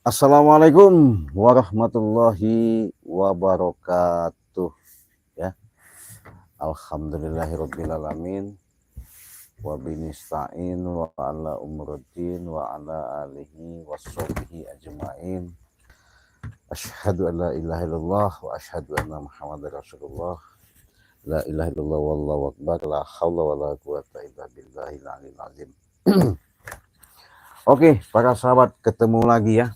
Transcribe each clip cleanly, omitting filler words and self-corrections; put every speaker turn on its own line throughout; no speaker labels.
Assalamualaikum warahmatullahi wabarakatuh. Ya, alhamdulillahirobbilalamin. Wabinista'in wa ala umruddin wa ala alihi wassobihi ajma'in. Ashhadu an la ilaha illallah wa ashhadu anna muhammadar rasulullah. La ilaha illallah wallahu akbar. La hawla wa la quwata illa billahil aliyil azim. Oke, para sahabat, ketemu lagi ya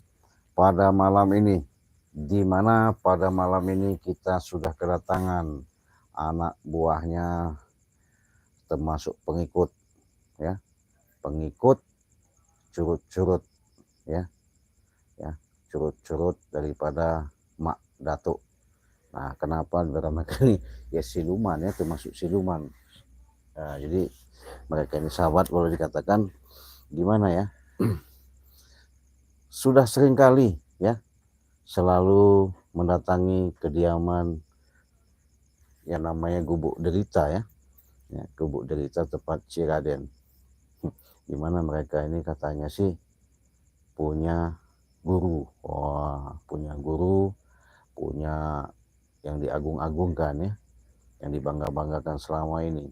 pada malam ini, di mana pada malam ini kita sudah kedatangan anak buahnya, termasuk pengikut ya, pengikut curut-curut ya, curut-curut daripada Mak Datuk. Nah, kenapa drama kali ya, siluman ya, termasuk siluman. Nah, jadi mereka ini sahabat, boleh dikatakan gimana ya, sudah sering kali ya selalu mendatangi kediaman yang namanya Gubuk Derita ya, Gubuk Derita tepat Ciraden, di mana mereka ini katanya sih punya guru. Wah, punya guru, punya yang diagung-agungkan ya, yang dibangga-banggakan selama ini.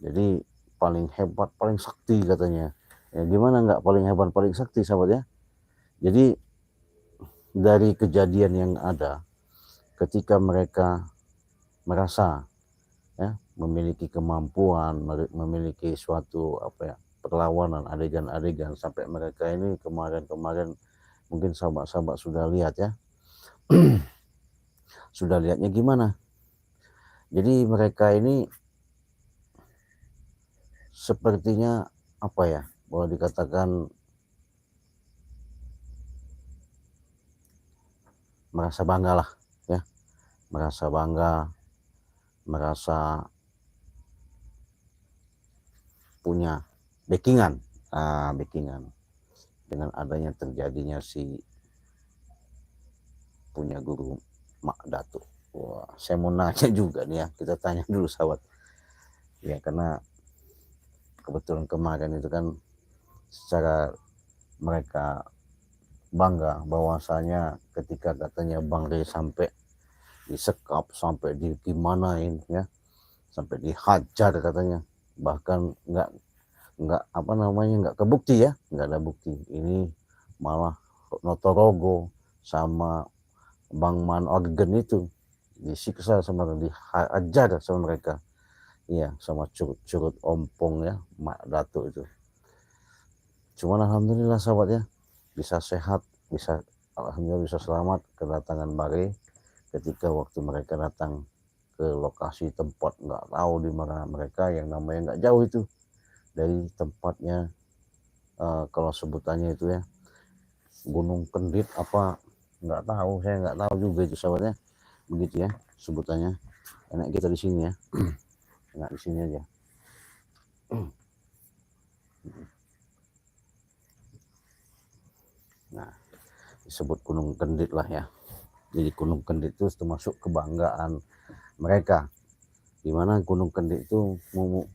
Jadi paling hebat, paling sakti katanya. Ya gimana nggak paling hebat, paling sakti sahabat ya. Jadi dari kejadian yang ada ketika mereka merasa ya memiliki kemampuan, memiliki suatu perlawanan, adegan-adegan, sampai mereka ini kemarin mungkin sahabat-sahabat sudah lihat ya. Sudah lihatnya gimana? Jadi mereka ini sepertinya boleh dikatakan merasa bangga lah ya, merasa bangga, merasa punya backingan, dengan adanya terjadinya si punya guru Mak Datuk. Wah, saya mau nanya juga nih ya, kita tanya dulu sahabat ya, karena kebetulan kemarin itu kan secara mereka bangga bahwasanya ketika katanya Bang Rey sampai disekap, sampai digimanain ya, sampai dihajar katanya, bahkan nggak nggak kebukti ya, nggak ada bukti. Ini malah Notorogo sama Bang Man Organ itu disiksa sama, dihajar sama mereka. Iya, sama curut-curut ompong ya, Mak Datuk itu. Cuman alhamdulillah sahabat ya, bisa sehat, alhamdulillah bisa selamat kedatangan Bare. Ketika waktu mereka datang ke lokasi tempat, nggak tahu di mana mereka, yang namanya nggak jauh itu dari tempatnya, kalau sebutannya itu ya Gunung Kendit apa, nggak tahu, saya nggak tahu juga itu sahabatnya, begitu ya sebutannya. Enak kita di sini ya, enak di sini aja. Nah, disebut Gunung Kendit lah ya. Jadi Gunung Kendit itu termasuk kebanggaan mereka, di mana Gunung Kendit itu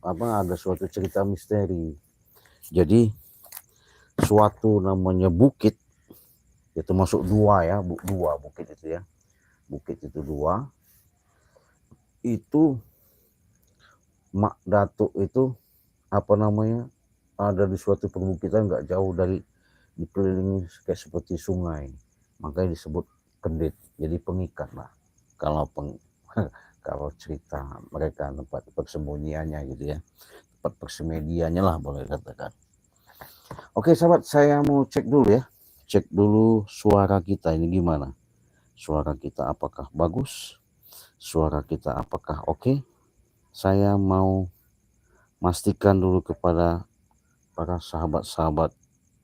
ada suatu cerita misteri. Jadi suatu namanya bukit, ya termasuk dua ya, dua bukit itu ya, bukit itu dua. Itu Mak Datuk itu ada di suatu perbukitan nggak jauh dari, dikelilingi kayak seperti sungai, makanya disebut Kendit. Jadi pengikat lah kalau kalau cerita mereka, tempat persembunyiannya gitu ya, tempat persemediannya lah boleh katakan. Oke sahabat, saya mau cek dulu ya, cek dulu suara kita ini gimana. Suara kita apakah bagus, suara kita apakah oke. Saya mau pastikan dulu kepada para sahabat-sahabat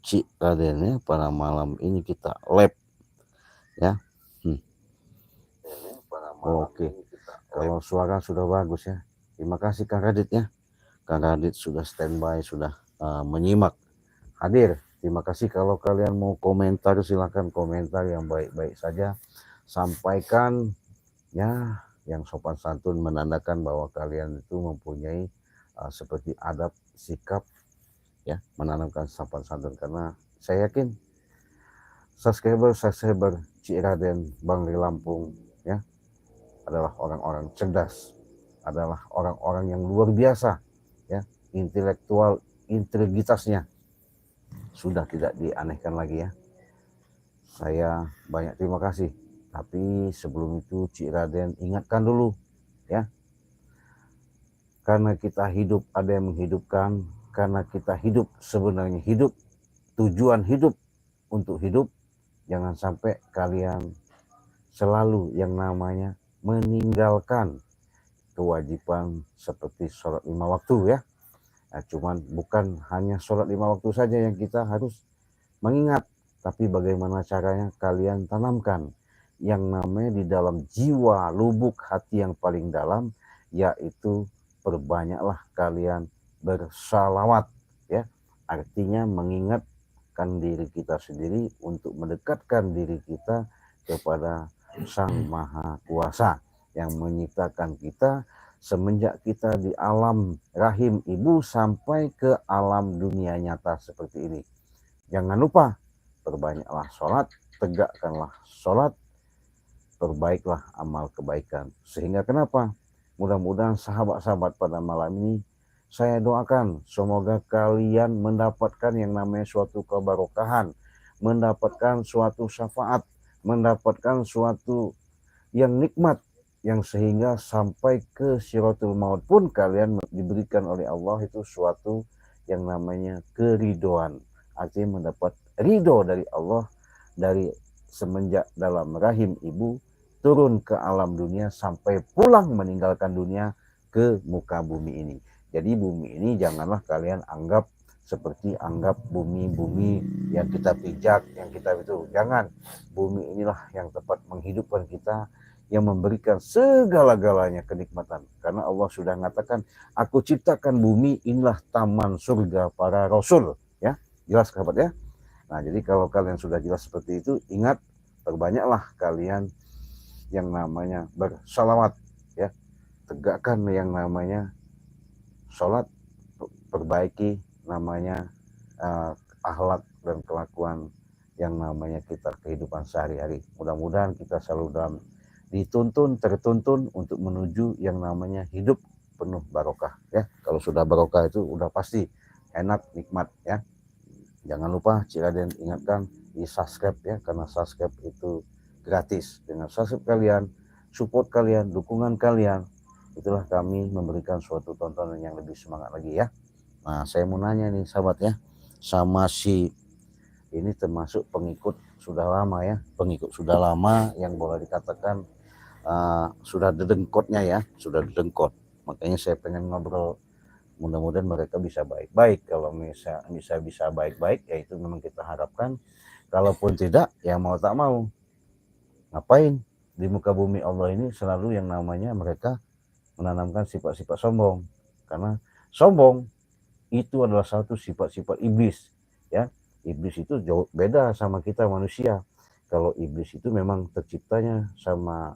Ciraden ya, pada malam ini kita lab ya. Oke, kalau suara sudah bagus ya, terima kasih Kang Radit ya. Kang Radit sudah standby, sudah menyimak, hadir. Terima kasih. Kalau kalian mau komentar, silakan komentar yang baik-baik saja, sampaikan ya, yang sopan santun, menandakan bahwa kalian itu mempunyai seperti adab, sikap ya, menanamkan sopan santun. Karena saya yakin subscriber Cik Raden Bangli Lampung ya adalah orang-orang cerdas, adalah orang-orang yang luar biasa ya, intelektual integritasnya sudah tidak dianehkan lagi ya. Saya banyak terima kasih. Tapi sebelum itu Cik Raden ingatkan dulu ya. Karena kita hidup ada yang menghidupkan, karena kita hidup sebenarnya hidup, tujuan hidup untuk hidup. Jangan sampai kalian selalu yang namanya meninggalkan kewajiban seperti sholat 5 waktu ya. Nah, cuman bukan hanya sholat 5 waktu saja yang kita harus mengingat, tapi bagaimana caranya kalian tanamkan yang namanya di dalam jiwa lubuk hati yang paling dalam, yaitu perbanyaklah kalian bersalawat ya. Artinya mengingatkan diri kita sendiri untuk mendekatkan diri kita kepada Sang Maha Kuasa yang menciptakan kita semenjak kita di alam rahim ibu sampai ke alam dunia nyata seperti ini. Jangan lupa perbanyaklah sholat, tegakkanlah sholat, perbaiklah amal kebaikan. Sehingga kenapa? Mudah-mudahan sahabat-sahabat pada malam ini saya doakan semoga kalian mendapatkan yang namanya suatu keberkahan, mendapatkan suatu syafaat, mendapatkan suatu yang nikmat, yang sehingga sampai ke Syiratul Maut pun kalian diberikan oleh Allah itu suatu yang namanya keridoan. Artinya mendapat ridho dari Allah dari semenjak dalam rahim ibu turun ke alam dunia sampai pulang meninggalkan dunia ke muka bumi ini. Jadi bumi ini janganlah kalian anggap seperti anggap bumi-bumi yang kita pijak, yang kita itu. Jangan. Bumi inilah yang tepat menghidupkan kita, yang memberikan segala-galanya kenikmatan. Karena Allah sudah mengatakan, aku ciptakan bumi, inilah taman surga para rasul. Ya, jelas sahabat ya. Nah, jadi kalau kalian sudah jelas seperti itu, ingat, perbanyaklah kalian yang namanya bersalawat. Ya, tegakkan yang namanya sholat, perbaiki namanya akhlak dan kelakuan yang namanya kita kehidupan sehari-hari. Mudah-mudahan kita selalu dalam tertuntun untuk menuju yang namanya hidup penuh barokah ya. Kalau sudah barokah itu udah pasti enak, nikmat ya. Jangan lupa Cik Raden ingatkan di subscribe ya, karena subscribe itu gratis. Dengan subscribe kalian, support kalian, dukungan kalian, itulah kami memberikan suatu tontonan yang lebih semangat lagi ya. Nah, saya mau nanya nih sahabat ya, sama si ini termasuk pengikut sudah lama ya, pengikut sudah lama yang boleh dikatakan sudah dedengkotnya ya, sudah dedengkot. Makanya saya pengen ngobrol, mudah-mudahan mereka bisa baik-baik. Kalau bisa baik-baik, ya itu memang kita harapkan. Kalaupun tidak, ya mau tak mau. Ngapain di muka bumi Allah ini selalu yang namanya mereka menanamkan sifat-sifat sombong. Karena sombong itu adalah satu sifat-sifat iblis ya. Iblis itu jauh beda sama kita manusia. Kalau iblis itu memang terciptanya sama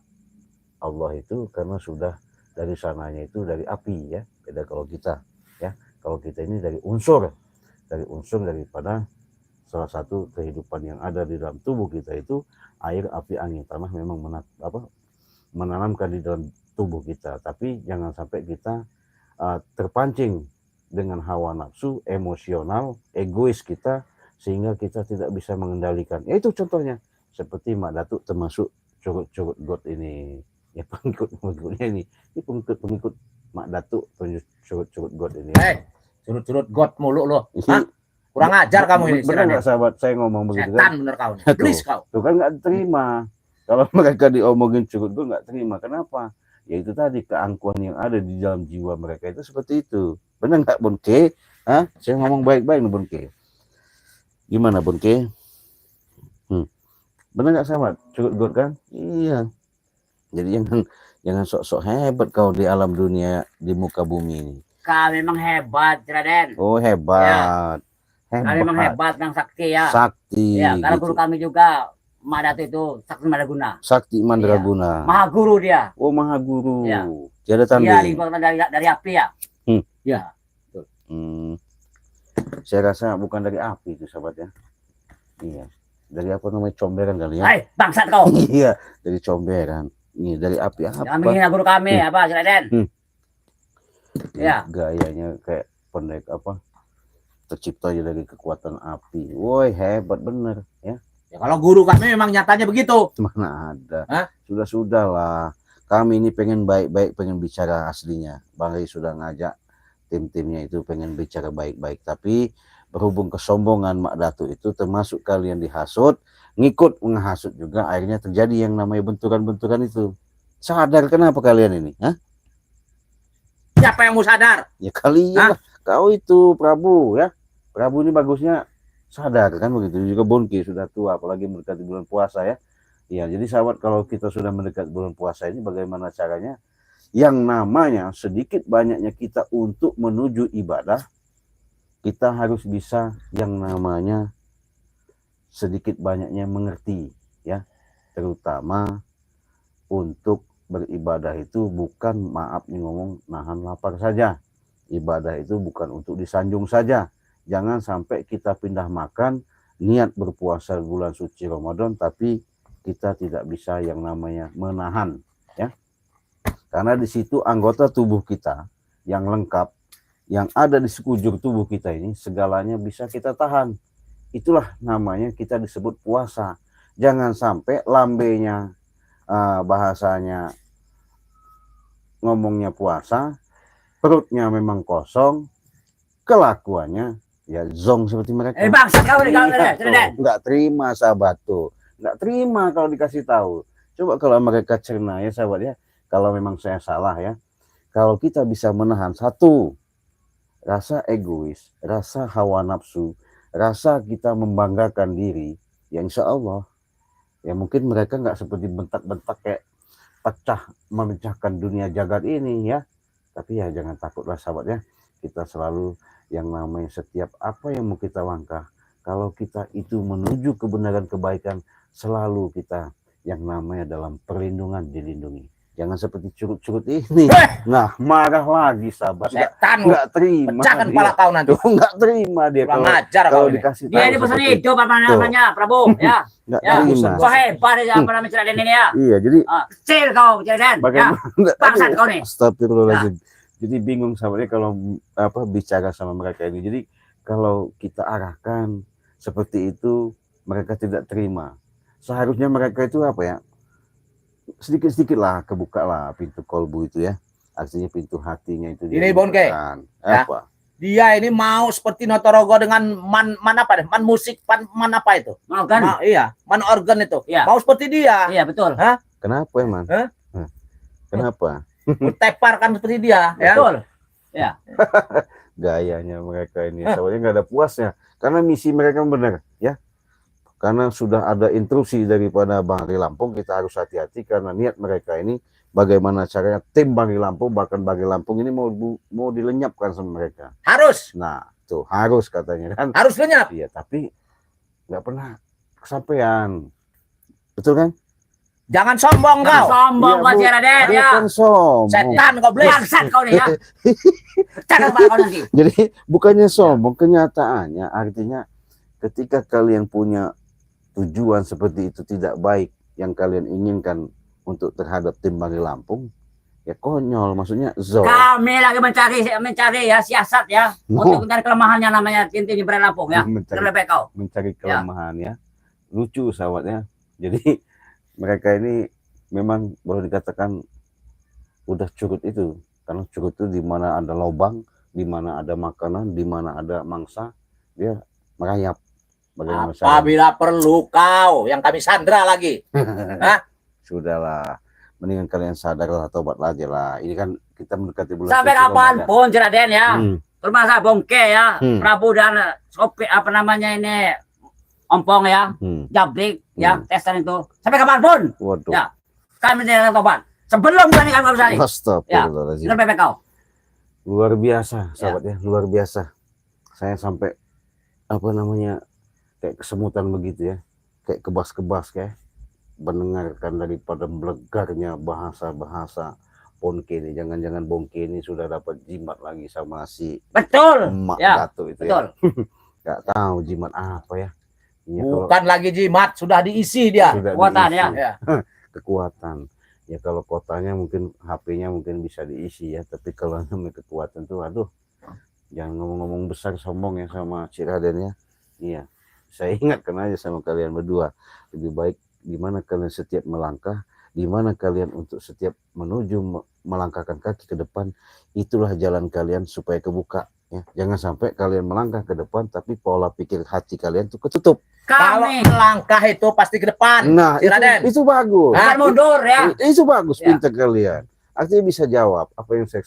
Allah itu karena sudah dari sananya itu dari api ya. Beda kalau kita ya. Kalau kita ini dari unsur daripada salah satu kehidupan yang ada di dalam tubuh kita itu air, api, angin, tanah memang menanamkan di dalam tubuh kita. Tapi jangan sampai kita terpancing dengan hawa nafsu, emosional, egois kita, sehingga kita tidak bisa mengendalikan. Ya itu contohnya, seperti Mak Datuk termasuk curut-curut God ini, ya pengikut-pengikutnya ini pengikut Mak Datuk, curut-curut God ini.
Curut-curut God mulu lo, hah? Kurang ajar kamu ini.
Bener nggak sahabat saya ngomong begitu kan?
Setan bener kau, iblis kau.
Tuh kan nggak terima. Kalau mereka diomongin curut God nggak terima, kenapa? Ya itu tadi keangkuhan yang ada di dalam jiwa mereka itu seperti itu. Benar nggak Bonke? Hah? Saya ngomong baik-baik nih Bonke. Gimana Bonke? Benar nggak sahabat? Curut God kan? Iya. Jadi jangan sok-sok hebat kau di alam dunia, di muka bumi ini.
Kau memang hebat, Raden.
Oh hebat.
Ya. Kau memang hebat yang sakti ya.
Sakti.
Ya, karena guru kami juga Mak Datuk itu Sakti Mandraguna.
Sakti Mandraguna.
Ya. Maha guru dia.
Oh maha guru.
Ya.
Tiada tanding.
Dia dibuatkan dari api ya. Ya.
Saya rasa bukan dari api itu sahabat ya. Iya. dari apa namanya comberan kali ya.
Hai, bangsat kau.
Iya, dari comberan. Ini dari api apa?
Jangan menghina guru kami, apa, Si Raden? Ya.
Gayanya kayak pendek apa? Tercipta aja dari kekuatan api. Woi, hebat bener ya.
Ya, kalau guru kami memang nyatanya begitu.
Mana ada.
Hah?
Sudah lah. Kami ini pengen baik-baik, pengen bicara aslinya. Bang Ray sudah ngajak tim-timnya itu pengen bicara baik-baik. Tapi berhubung kesombongan Mak Datu itu termasuk kalian dihasut, ngikut menghasut juga, akhirnya terjadi yang namanya benturan-benturan itu. Sadar kenapa kalian ini? Hah?
Siapa yang mau sadar?
Ya kalian lah. Kau itu Prabu ya. Prabu ini bagusnya sadar kan begitu. Juga Bonki sudah tua, apalagi mendekati bulan puasa ya. Ya, jadi sahabat, kalau kita sudah mendekat bulan puasa ini bagaimana caranya? Yang namanya sedikit banyaknya kita untuk menuju ibadah, kita harus bisa yang namanya sedikit banyaknya mengerti ya. Terutama untuk beribadah itu bukan, maaf nih ngomong, nahan lapar saja. Ibadah itu bukan untuk disanjung saja. Jangan sampai kita pindah makan, niat berpuasa bulan suci Ramadan, tapi kita tidak bisa yang namanya menahan ya. Karena di situ anggota tubuh kita yang lengkap, yang ada di sekujur tubuh kita ini, segalanya bisa kita tahan. Itulah namanya kita disebut puasa. Jangan sampai lambenya, bahasanya ngomongnya puasa, perutnya memang kosong, kelakuannya ya zong seperti mereka.
Bangsat kau nih, kau nih.
Nggak terima sahabat tuh. Nggak terima kalau dikasih tahu. Coba kalau mereka cerna ya sahabat ya. Kalau memang saya salah ya. Kalau kita bisa menahan satu, rasa egois, rasa hawa nafsu, rasa kita membanggakan diri, ya insya Allah. Ya mungkin mereka nggak seperti bentak-bentak kayak pecah memecahkan dunia jagat ini ya. Tapi ya jangan takutlah sahabat ya. Kita selalu yang namanya setiap apa yang mau kita langkah, kalau kita itu menuju kebenaran kebaikan, selalu kita yang namanya dalam perlindungan dilindungi. Jangan seperti curut-curut ini. Nah, marah lagi sahabat.
Setan,
Nggak terima.
pecahkan kepala kau nanti.
Nggak terima dia
Kurang ajar kau ini.
dikasih
Dia ini
tahu
pesan
seperti
hidup apa namanya, Prabu, ya.
nggak
Ya,
terima.
kau hebat ya, apa namanya Si Raden ini ya.
Iya, jadi
Kecil kau, Si Raden. Ya,
bagaimana?
bangsat kau nih.
Astagfirullahaladzim. Jadi bingung sahabatnya kalau apa bicara sama mereka ini. Jadi kalau kita arahkan seperti itu, mereka tidak terima. Seharusnya mereka itu apa ya? Sedikit-sedikit lah kebuka lah pintu kolbu itu ya. Artinya pintu hatinya itu.
Ini Bonke. Ya.
Apa?
Dia ini mau seperti Notorogo dengan man apa deh? Man musik, man apa itu?
Mau kan?
Iya, man organ itu.
Iya.
Mau seperti dia.
Iya, betul.
Kenapa emang?
Hah?
Kenapa?
Teparkan seperti dia, ya.
Betul.
Gayanya mereka ini soalnya nggak ada puasnya karena misi mereka benar ya, karena sudah ada intrusi daripada Bang Ray Lampung. Kita harus hati-hati karena niat mereka ini bagaimana caranya tim Bang Ray Lampung, bahkan Bang Ray Lampung ini mau dilenyapkan sama mereka.
Harus
Tuh harus katanya kan,
harus lenyap.
iya, tapi nggak pernah kesampaian, betul kan?
Jangan sombong kau.
Sombong kau, Si Raden, ya.
Bukan sombong.
Setan kau beli.
Bangsat kau nih ya. Cakap kau nanti.
Jadi bukannya sombong, kenyataannya artinya ketika kalian punya tujuan seperti itu tidak baik yang kalian inginkan untuk terhadap tim Bang Ray Lampung, ya konyol, maksudnya zon.
Kami lagi mencari ya siasat ya untuk mencari kelemahannya namanya tim-tim di Bang Ray Lampung ya. Terlebih kau.
Mencari kelemahan ya. Lucu sahabatnya. Jadi mereka ini memang boleh dikatakan udah curut itu, karena curut itu di mana ada lubang, di mana ada makanan, di mana ada mangsa, dia merayap. Bagaimana
Apabila perlu kau yang kami sandra lagi.
Sudahlah, mendingan kalian sadarlah, tobat aja lah. Ini kan kita mendekati bulan
Sampai
suci Ramadan.
kapanpun Si Raden ya. Termasuk Bongke ya, Prabu dan Sopi apa namanya ini, Ompong ya, Jabrik ya, Testan itu. Sampai kapanpun.
Waduh.
Ya. Kami tidak tobat. Sebelum kami bersali.
Astagfirullahaladzim.
Terlebih kau.
Luar biasa sahabat ya, luar biasa. Saya sampai apa namanya kayak kesemutan begitu ya, kayak kebas-kebas kayak mendengarkan daripada melegarnya bahasa-bahasa Bonke ini. Jangan-jangan Bonke ini sudah dapat jimat lagi sama si
Betul.
Emak
Ya,
Datu itu
betul.
ya. Gak tahu jimat apa ya. Iya, kalau
Bukan lagi jimat, sudah diisi dia.
sudah
Kekuatan,
diisi,
ya.
Ya.
kekuatan. Ya kalau kotanya mungkin HP-nya mungkin bisa diisi ya, tapi kalau namanya kekuatan tuh aduh, jangan ngomong-ngomong besar sombong ya sama Cik Raden ya. Iya, saya ingatkan aja sama kalian berdua, lebih baik di mana kalian setiap melangkah, di mana kalian untuk setiap menuju melangkahkan kaki ke depan, itulah jalan kalian supaya kebuka ya. Jangan sampai kalian melangkah ke depan tapi pola pikir hati kalian tuh ketutup.
Kalau
Kami
melangkah itu pasti ke depan.
Nah,
Cik Raden.
itu bagus.
bukan mundur ya.
Itu bagus,
Ya.
pintar kalian. Artinya bisa jawab apa yang saya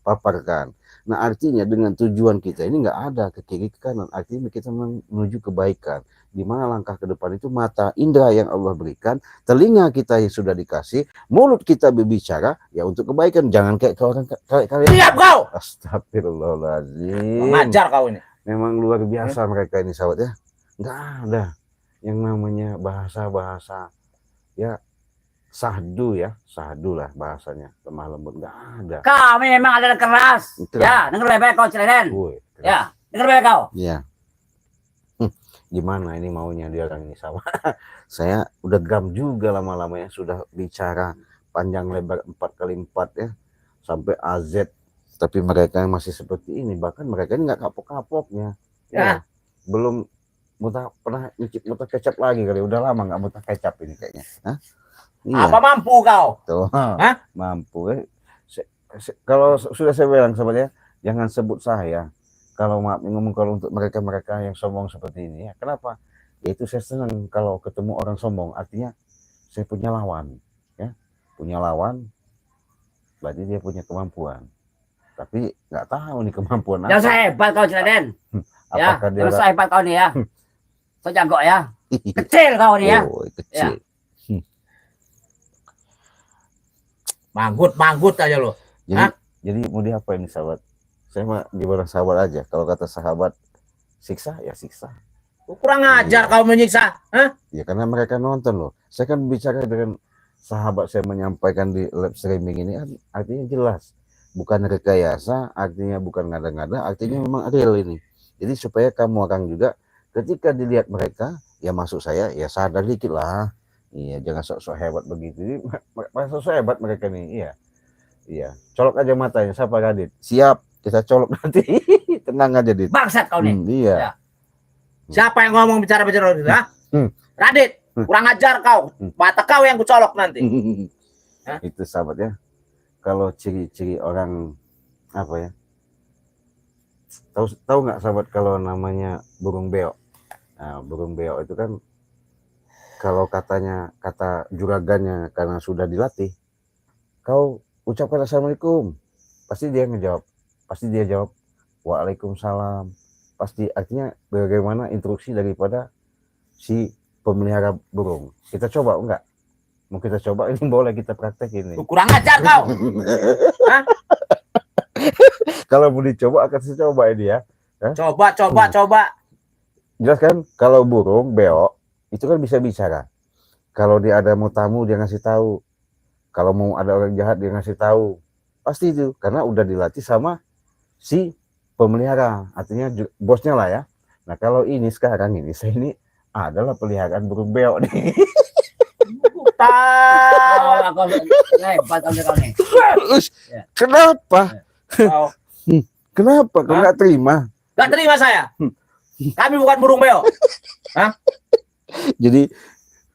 paparkan. Nah, artinya dengan tujuan kita ini nggak ada ke kiri ke kanan. Artinya kita menuju kebaikan. Di mana langkah ke depan itu mata indera yang Allah berikan, telinga kita yang sudah dikasih, mulut kita berbicara ya untuk kebaikan. Jangan kayak orang kalian.
Siap kau.
Astagfirullahaladzim.
Mengajar kau ini.
Memang luar biasa mereka ini sahabat ya. Nggak ada yang namanya bahasa-bahasa ya sahdu ya, sahdu lah bahasanya, lemah lembut, nggak ada.
Kami memang ada keras.
Keras.
Ya, dengar baik-baik kau, Cik Raden.
Woi,
Ya, dengar baik kau.
ya. Gimana ini maunya dia orang ini sama. Saya udah gam juga lama-lama ya, sudah bicara panjang lebar 4x4 ya, sampai AZ. Tapi mereka masih seperti ini, bahkan mereka ini nggak kapok-kapoknya. Ya, belum pernah nyicip muter kecap lagi kali, udah lama nggak muter kecap ini kayaknya. Hah? Iya.
Apa mampu kau?
Tuh,
Hah?
mampu. Kalau sudah saya bilang sebenarnya jangan sebut saya. Kalau maaf ngomong kalau untuk mereka yang sombong seperti ini ya. Kenapa? Yaitu saya senang kalau ketemu orang sombong. Artinya saya punya lawan, ya. Punya lawan, berarti dia punya kemampuan. Tapi nggak tahu nih kemampuan
Jangan
apa.
saya hebat kau, Cik Raden. Ya,
Apakah dia
jangan saya hebat kau nih ya. So jago ya. Kecil kau nih ya.
Oh, kecil.
Manggut aja lo.
Jadi,
Hah?
jadi mau diapain nih sahabat? Saya mah di barang sahabat aja. Kalau kata sahabat siksa ya siksa.
Kurang ajar kau menyiksa. Hah?
Ya karena mereka nonton loh. Saya kan bicara dengan sahabat saya menyampaikan di live streaming ini artinya jelas. Bukan rekayasa, artinya bukan ngada-ngada, artinya memang real ini. Jadi supaya kamu orang juga ketika dilihat mereka, ya masuk saya, ya sadar dikit lah. Iya, jangan sok-sok hebat begitu. Jadi, sok-sok hebat mereka nih, iya. Iya, colok aja matanya, siapa Radit? Siap, kita colok nanti. Tenang aja, Dit.
Bangsat kau nih.
Iya.
Ya.
Siapa yang ngomong bicara-bicara itu? Hah? Radit, kurang ajar kau. Mata kau yang kucolok nanti. Hah?
Itu sahabat ya. Kalau ciri-ciri orang apa ya? Tahu nggak sahabat kalau namanya burung beo? Nah, burung beo itu kan kalau kata juragannya karena sudah dilatih, kau ucapkan assalamualaikum, pasti dia ngejawab, pasti dia jawab waalaikumsalam, pasti artinya bagaimana instruksi daripada si pemelihara burung. Kita coba enggak? Mau kita coba ini boleh kita praktekin nih.
Kurang ajar kau. Hah?
Kalau mau dicoba akan saya coba ini ya.
Coba.
Jelas kan kalau burung beo itu kan bisa bicara. Kalau dia ada mau tamu dia ngasih tahu. Kalau mau ada orang jahat dia ngasih tahu. Pasti itu karena udah dilatih sama si pemelihara. Artinya bosnya lah ya. Nah kalau ini sekarang ini saya ini adalah peliharaan burung beo nih.
Aku hebat kau nih. Ya.
Kenapa?
Kau.
Kenapa kau nggak terima?
Gak terima saya. Kami bukan burung beo.
Jadi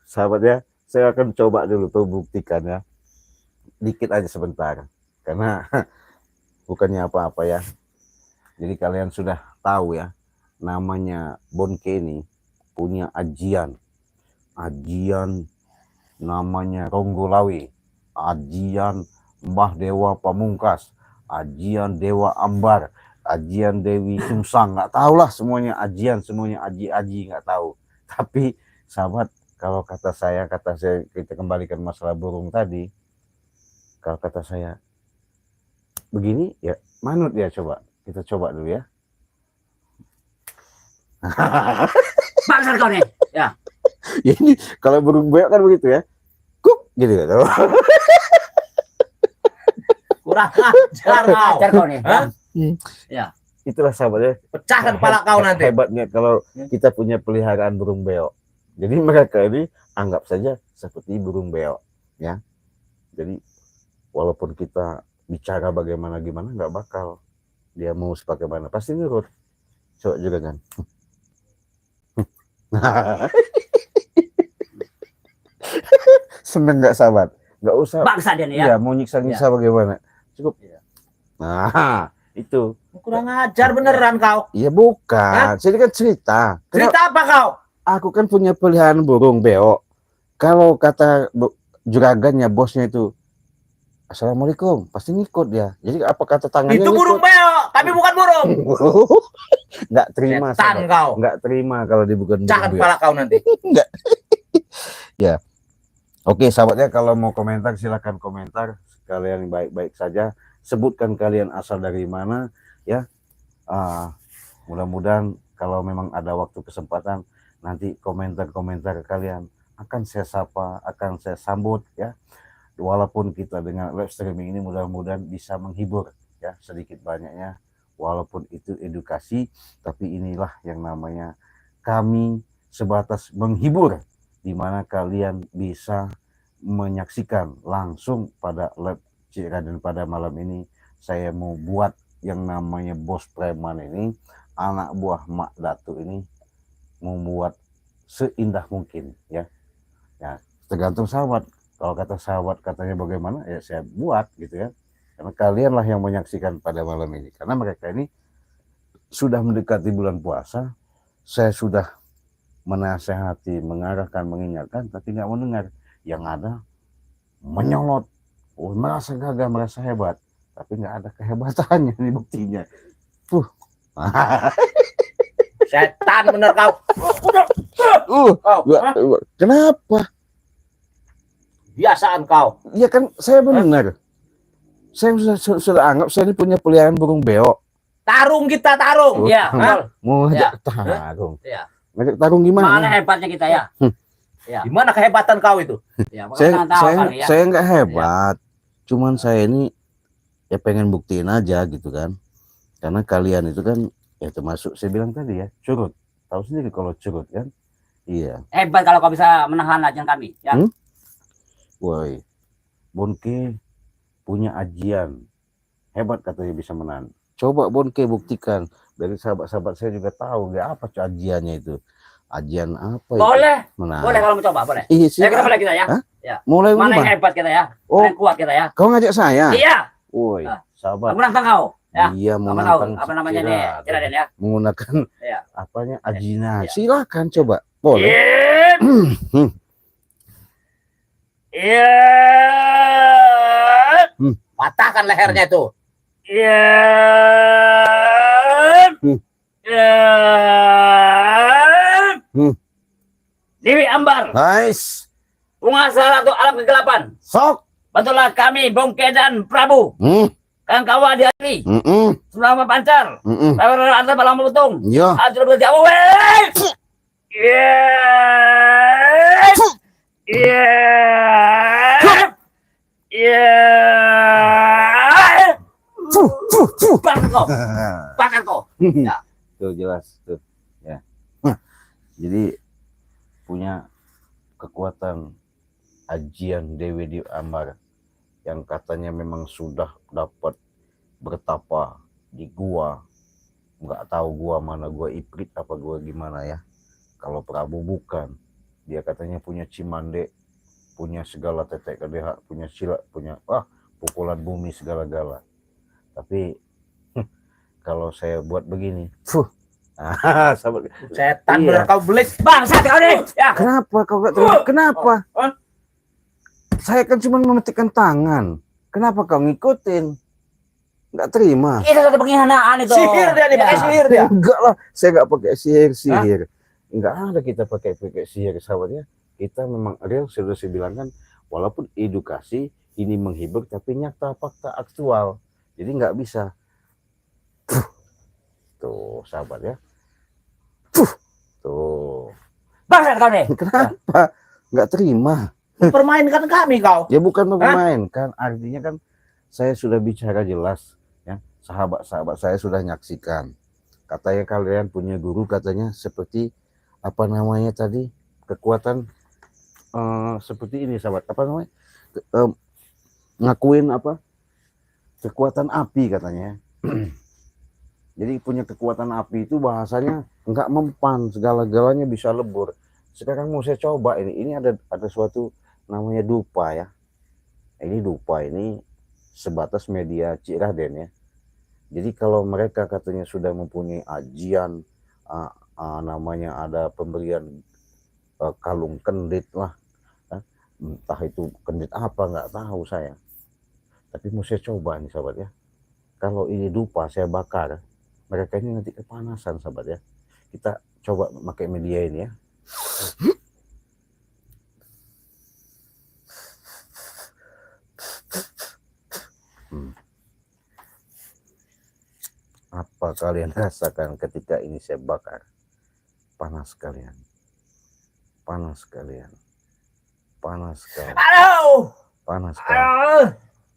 sahabat ya, saya akan coba dulu tuh buktikan ya. Dikit aja sebentar. Karena bukannya apa-apa ya. Jadi kalian sudah tahu ya, namanya Bonke ini punya ajian namanya Ronggolawe, ajian Mbah Dewa Pamungkas, ajian Dewa Ambar, ajian Dewi Sungsang, nggak tahu lah semuanya ajian, semuanya aji-aji nggak tahu. Tapi sahabat, kalau kata saya kita kembalikan masalah burung tadi, kalau kata saya begini ya manut ya, coba kita coba dulu ya.
Bangsat kau nih. Ya.
Ya ini kalau burung beo kan begitu ya, kuk gitu kan.
Kurang ajar kau.
Ajar kau nih.
Hah?
Ya.
itulah sahabatnya.
Pecahkan kepala kau nanti.
Hebatnya kalau kita punya peliharaan burung beo. Jadi mereka ini anggap saja seperti burung beo, ya. Jadi walaupun kita bicara bagaimana gimana nggak bakal dia mau sebagaimana, pasti nurut. Coba juga kan. Seneng nggak sahabat? Nggak usah.
Bangsa dia nih ya.
Iya, mau nyiksa-nyiksa bagaimana? Cukup. Nah, itu.
Kurang ajar beneran kau.
Iya bukan. Jadi kan cerita.
Cerita apa kau?
Aku kan punya peliharaan burung beo. Kalau kata juragannya, bosnya itu, Assalamualaikum, pasti ngikut dia. Jadi apa kata tangannya?
Itu burung beo, tapi bukan burung.
Nggak terima.
Setan kau.
Nggak terima kalau dia bukan
Pecahkan
burung beo.
kepala kau nanti.
Enggak. Ya. Oke, sahabatnya, kalau mau komentar silahkan komentar. Kalian baik-baik saja. Sebutkan kalian asal dari mana, ya. Mudah-mudahan kalau memang ada waktu kesempatan, nanti komentar-komentar kalian akan saya sapa, akan saya sambut, ya. Walaupun kita dengan live streaming ini mudah-mudahan bisa menghibur, ya, sedikit banyaknya. Walaupun itu edukasi, tapi inilah yang namanya kami sebatas menghibur, di mana kalian bisa menyaksikan langsung pada live Cik Raden pada malam ini. Saya mau buat yang namanya Bos Preman ini, anak buah Mak Datu ini, membuat seindah mungkin, ya. Ya, tergantung sahabat. Kalau kata sahabat katanya bagaimana, ya saya buat gitu ya. Karena kalianlah yang menyaksikan pada malam ini. Karena mereka ini sudah mendekati bulan puasa, saya sudah menasehati, mengarahkan, mengingatkan, tapi nggak mendengar. Yang ada menyolot, merasa gagah, merasa hebat, tapi nggak ada kehebatannya. Ini buktinya.
Setan bener kau.
Kenapa?
Biasaan kau.
Ya kan saya benar. Saya sudah anggap saya ini punya peliharaan burung beo.
Tarung kita tarung.
Iya, betul.
Mau ngajak tarung.
Iya.
Ngajak tarung gimana?
Mana hebatnya kita ya? Ya.
Gimana kehebatan kau itu?
Ya, ya.
Saya nggak hebat. Cuman saya ini ya pengen buktiin aja gitu kan. Karena kalian itu kan ya termasuk saya bilang tadi ya, curut. Tahu sendiri kalau curut kan? Iya.
Hebat kalau kau bisa menahan ajian kami, ya.
Woi, Bonke punya ajian. Hebat katanya bisa menahan. Coba Bonke buktikan. Dari sahabat-sahabat saya juga tahu ya apa ajiannya itu. Ajian apa itu?
Boleh.
Menahan.
Boleh kalau mau coba, boleh.
Iya,
Ya, kita mulai kita ya.
Hah?
Ya.
Mulai
Mana yang
rumah.
hebat kita ya?
Oh.
Mana yang kuat kita ya?
Kau ngajak saya?
Iya.
Woi, sahabat.
Aku nantang kau. Ya.
Iya, mau
Apa tahu?
nantang
Apa namanya
Cik
nih?
Raden.
Cik Raden ya.
Menggunakan
Iya.
apanya? Ajina.
Iya.
Silakan coba. Boleh.
Iya.
Patahkan lehernya itu.
Iya. Iya. Dewi Ambar,
Nice.
penguasa atau alam kegelapan.
Sok.
Bantulah kami, Bongke dan Prabu. Kang kawa di hari. Selama pancar. Antar balang belutung.
Iya.
Ajar berjauh. Iya. Iya. Iya. Bakar kau. Bakar kau. Ya.
Tuh jelas tuh. Ya. Jadi punya kekuatan ajian Dewi di Ambar yang katanya memang sudah dapat bertapa di gua, nggak tahu gua mana, gua Iprit apa gua gimana ya. Kalau Prabu bukan, dia katanya punya Cimande, punya segala tetek kedeha, punya silat, punya pukulan bumi segala-gala. Tapi kalau saya buat begini,
Setan
Iya.
bener kau belis.
Bangsat kau nih. Ya.
Kenapa kau gak terima? Kenapa? Saya kan cuma memetikkan tangan. Kenapa kau ngikutin? Gak terima.
Itu satu pengkhianaan itu.
Sihir dia nih, pakai sihir dia.
Enggak lah, saya gak pakai sihir. Enggak ada kita pakai sihir, sahabatnya. Kita memang real, sudah saya bilang kan, walaupun edukasi ini menghibur, tapi nyata fakta aktual. Jadi nggak bisa. Tuh, sahabat ya. Tuh.
Bangsat kau nih.
Kenapa? Nggak terima.
Permainkan kami kau.
Ya bukan memainkan, artinya kan saya sudah bicara jelas ya. sahabat-sahabat saya sudah nyaksikan. Katanya kalian punya guru katanya seperti apa namanya tadi kekuatan seperti ini sahabat apa namanya ngakuin apa kekuatan api katanya. Jadi punya kekuatan api itu bahasanya enggak mempan, segala-galanya bisa lebur. Sekarang mau saya coba ini ada suatu namanya dupa ya. Ini dupa ini sebatas media Cik Raden ya. Jadi kalau mereka katanya sudah mempunyai ajian namanya ada pemberian kalung kendit lah. Entah itu kendit apa nggak tahu saya. Tapi mau saya coba nih sahabat ya. Kalau ini dupa saya bakar, mereka ini nanti kepanasan sahabat ya. Kita coba pakai media ini ya. Apa kalian rasakan ketika ini saya bakar? Panas kalian. Panas kalian. Panas kalian.
Aduh.
Panas kalian.
Aduh.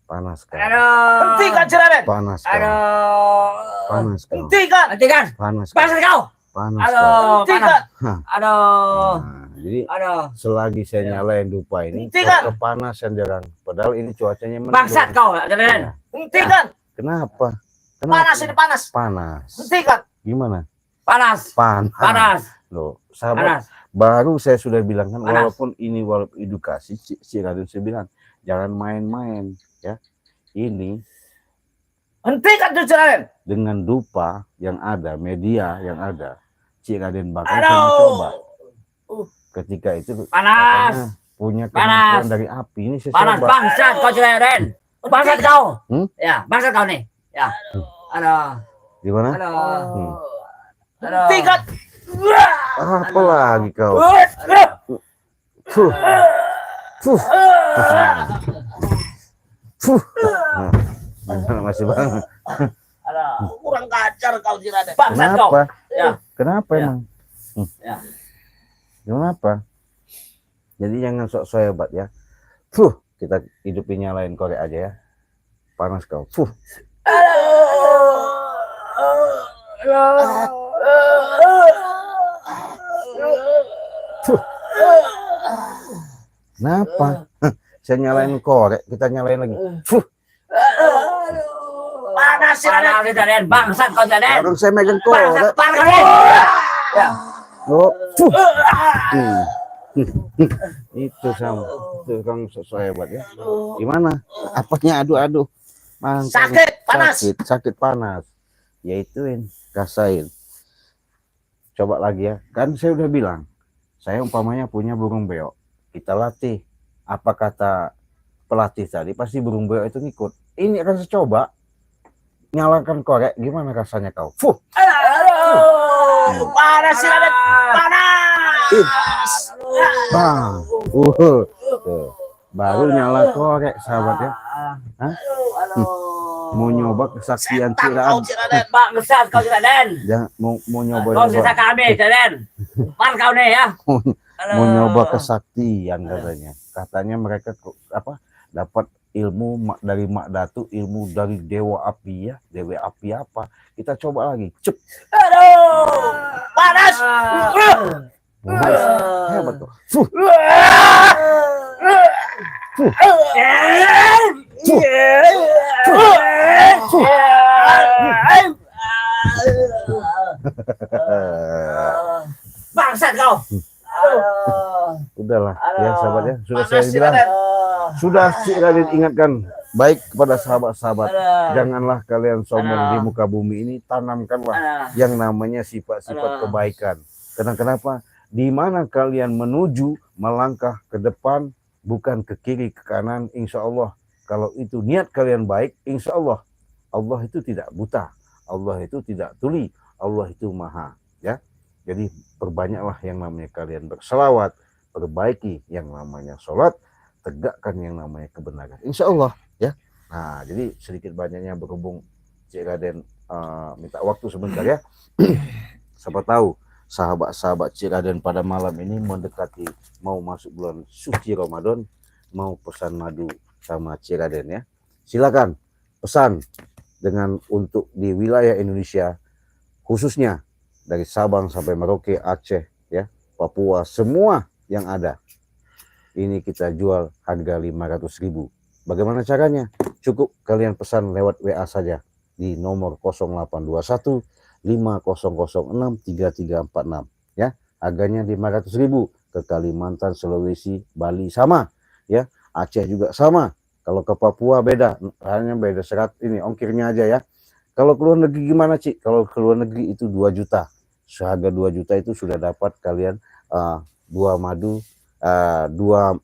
Panas kalian.
Aduh.
Hentikan Cik Raden.
Panas kalian.
Aduh.
Panas kalian.
Hentikan.
Hentikan.
Panas
Panas
kalian.
kau.
Panas kalian.
Aduh.
Hentikan.
Panas. Aduh.
Nah, jadi
Aduh.
selagi saya nyalain dupa ini
Hentikan.
kepanasan jarang. Padahal ini cuacanya mendung.
Bangsat kau, Raden.
Ya.
Hentikan.
Kenapa?
Panas ini panas.
Panas.
Hentikan.
Gimana?
Panas.
Panas.
Panas.
Loh, sahabat,
Panas.
baru saya sudah bilang kan,
Panas.
walaupun edukasi, si Raden saya bilang jangan main-main ya. Ini
Hentikan tuh Cik Raden.
dengan dupa yang ada, media yang ada, Cik Raden bakal
Aduh.
saya coba. Ketika itu
Panas.
katanya punya
Panas.
kemampuan dari api ini saya
Panas.
coba.
Bangsat kau, Raden. Bangsat kau. Ya, bangsat kau nih. Ya. Aduh.
Gimana?
Aduh.
Hmm.
Aduh.
Hentikan.
Apa lagi kau? Fuh. Fuh. Fuh. Nah, masih bang.
Aduh.
Kurang kacar kau Cik Raden.
Bangsat kau.
Kenapa?
Ya.
Kenapa
Ya.
emang?
Ya.
Kenapa? Jadi jangan sok-sok hebat ya. Fuh, kita hidupin nyalain korek aja ya. Panas kau. Fuh. Fuh. Kenapa? Saya nyalain korek, kita nyalain lagi. Fuh.
Panas Cik Raden.
Panas, Raden. Bangsat kau, Raden.
Baru saya megang
Bangsat.
korek.
Panas kau. Ya.
Oh, fuh. Itu sama. Itu kamu sok-sok hebat ya. Gimana? Apanya aduh-aduh. Mantap.
Sakit, panas.
Sakit panas. Ya ituin, rasain. Coba lagi ya. Kan saya udah bilang, saya umpamanya punya burung beo. Kita latih. Apa kata pelatih tadi? Pasti burung beo itu ngikut. Ini akan saya coba. Nyalakan korek, gimana rasanya kau? Fuh.
Aduh. Panas Cik Raden. Panas.
Bang. Tuh. Baru nyala korek, sahabat ya. Hah? Mau nyoba kesaktian
Setan kau
Ciraden.
Cik Raden.
Bangsat kau, Raden.
Jangan mau nyoba
Kau sisa kami, Raden. Par kau nih ya.
mau nyoba kesaktian katanya. Katanya mereka dapat ilmu dari Mak Datu, ilmu dari dewa api ya. Dewa api apa? Kita coba lagi. Cep.
Aduh. Panas.
Hebat tuh. Fuh.
Bangsat kau.
Udahlah ya sahabat ya. Sudah
Panas
saya
Cik
bilang.
Raden.
Sudah Cik Raden ingatkan baik kepada sahabat-sahabat. Janganlah kalian sombong di muka bumi ini. Tanamkanlah yang namanya sifat-sifat kebaikan. Kenapa? Di mana kalian menuju melangkah ke depan, bukan ke kiri ke kanan, insya Allah. Kalau itu niat kalian baik, insya Allah. Allah itu tidak buta, Allah itu tidak tuli, Allah itu maha. Ya, jadi perbanyaklah yang namanya kalian berselawat, perbaiki yang namanya sholat, tegakkan yang namanya kebenaran. Insya Allah. Ya. Nah, jadi sedikit banyaknya berhubung Cik Raden minta waktu sebentar ya. Siapa tahu sahabat-sahabat Cik Raden pada malam ini mendekati mau masuk bulan suci Ramadan, mau pesan madu sama Cik Raden ya. Silakan pesan dengan untuk di wilayah Indonesia, khususnya dari Sabang sampai Merauke, Aceh, ya, Papua, semua yang ada. Ini kita jual harga 500.000. Bagaimana caranya? Cukup kalian pesan lewat WA saja di nomor 0821 5006 3346, ya. Harganya 500.000. Ke Kalimantan, Sulawesi, Bali sama, ya. Aceh juga sama. Kalau ke Papua beda, hanya beda serat ini ongkirnya aja ya. Kalau ke luar negeri gimana, Cik? Kalau ke luar negeri itu 2 juta. Seharga 2 juta itu sudah dapat kalian 2 madu, 4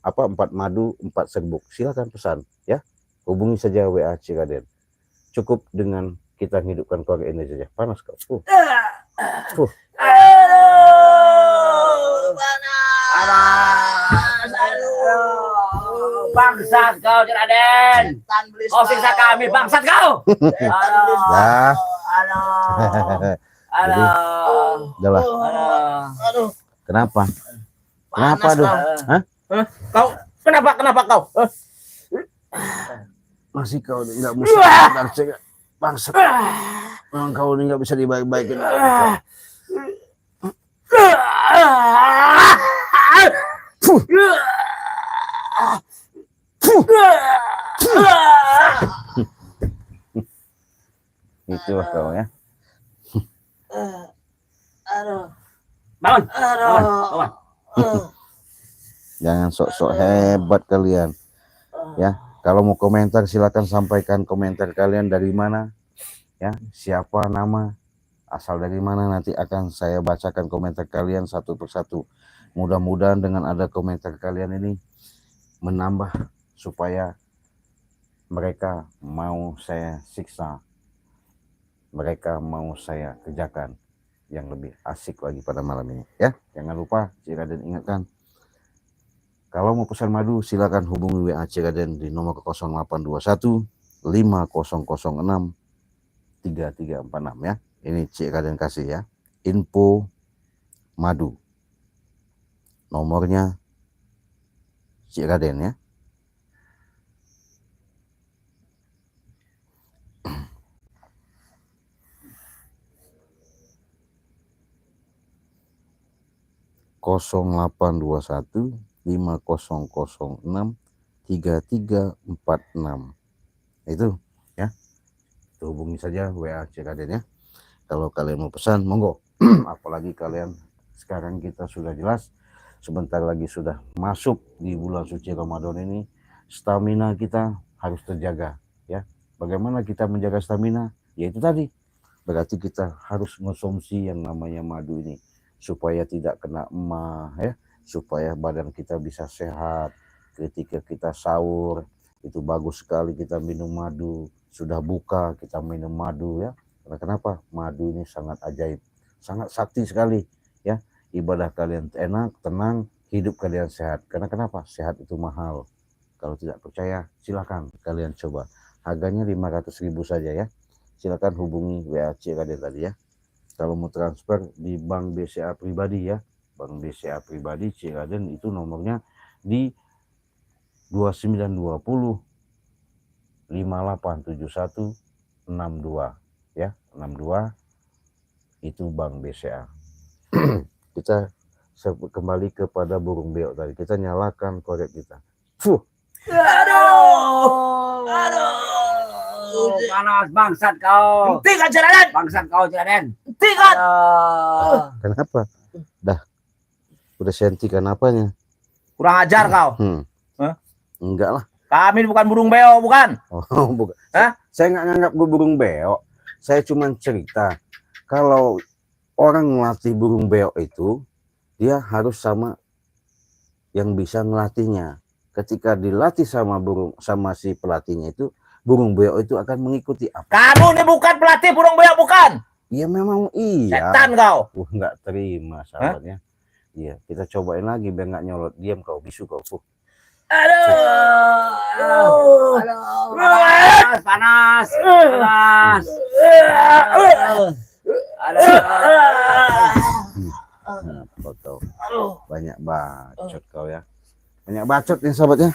madu, 4 serbuk. Silakan pesan ya. Hubungi saja WA Cik Raden. Cukup dengan kita hidupkan keluarga ini saja. Panas kau.
Bangsat kau, Raden. Kau siksa kami, bangsat kau.
Dah.
Aduh.
Aduh.
Kenapa? Kenapa
Panas
tuh?
kau.
Hah?
Kau kenapa kau?
Masih kau nggak mesti bangsat. Memang kau ini nggak bisa dibaik-baikin. Itulah kau ya.
Bangun.
Jangan sok-sok hebat kalian. Ya, kalau mau komentar silakan sampaikan komentar kalian dari mana. Ya, siapa nama, asal dari mana, nanti akan saya bacakan komentar kalian satu persatu. Mudah-mudahan dengan ada komentar kalian ini menambah supaya mereka mau saya siksa, mereka mau saya kerjakan yang lebih asik lagi pada malam ini ya. Jangan lupa Cik Raden ingatkan, kalau mau pesan madu silakan hubungi WA Cik Raden di nomor 0821 5006 3346 ya. Ini Cik Raden kasih ya, info madu, nomornya Cik Raden ya. Kosong 821 5006 3346 itu ya. Hubungi saja WA Cik Raden ya. Kalau kalian mau pesan monggo. Apalagi kalian sekarang kita sudah jelas sebentar lagi sudah masuk di bulan suci Ramadan ini, stamina kita harus terjaga ya. Bagaimana kita menjaga stamina? Yaitu tadi, berarti kita harus mengonsumsi yang namanya madu ini supaya tidak kena emah ya, supaya badan kita bisa sehat. Ketika kita sahur itu bagus sekali kita minum madu, sudah buka kita minum madu ya. Karena kenapa? Madu ini sangat ajaib, sangat sakti sekali ya. Ibadah kalian enak, tenang, hidup kalian sehat. Karena kenapa? Sehat itu mahal. Kalau tidak percaya silakan kalian coba. Harganya 500.000 saja ya. Silakan hubungi WA Cik Raden tadi ya. Kalau mau transfer di bank BCA pribadi ya, bank BCA pribadi Cik Raden itu nomornya di 2920 5871 62 ya, 62 itu bank BCA. Kita kembali kepada burung beo tadi, kita nyalakan korek kita.
Panas bangsat kau.
Hentikan Cik Raden.
Bangsat kau, Cik Raden.
Hentikan.
Kenapa? Udah sentikan apanya?
Kurang ajar kau. Hah?
Enggak lah.
Kami bukan burung beo, bukan?
Oh, bukan.
Hah?
Saya nggak nganggap gue burung beo. Saya cuma cerita kalau orang ngelatih burung beo itu dia harus sama yang bisa ngelatihnya. Ketika dilatih sama si pelatihnya itu, burung beo itu akan mengikuti apa.
Kamu ini bukan pelatih burung beo, bukan?
Iya memang iya.
Setan kau.
Nggak terima sahabatnya. Iya, kita cobain lagi biar nggak nyolot. Diam kau, bisu kau.
Panas.
Kau tahu. Banyak bacot kau ya. Banyak bacot nih sahabatnya.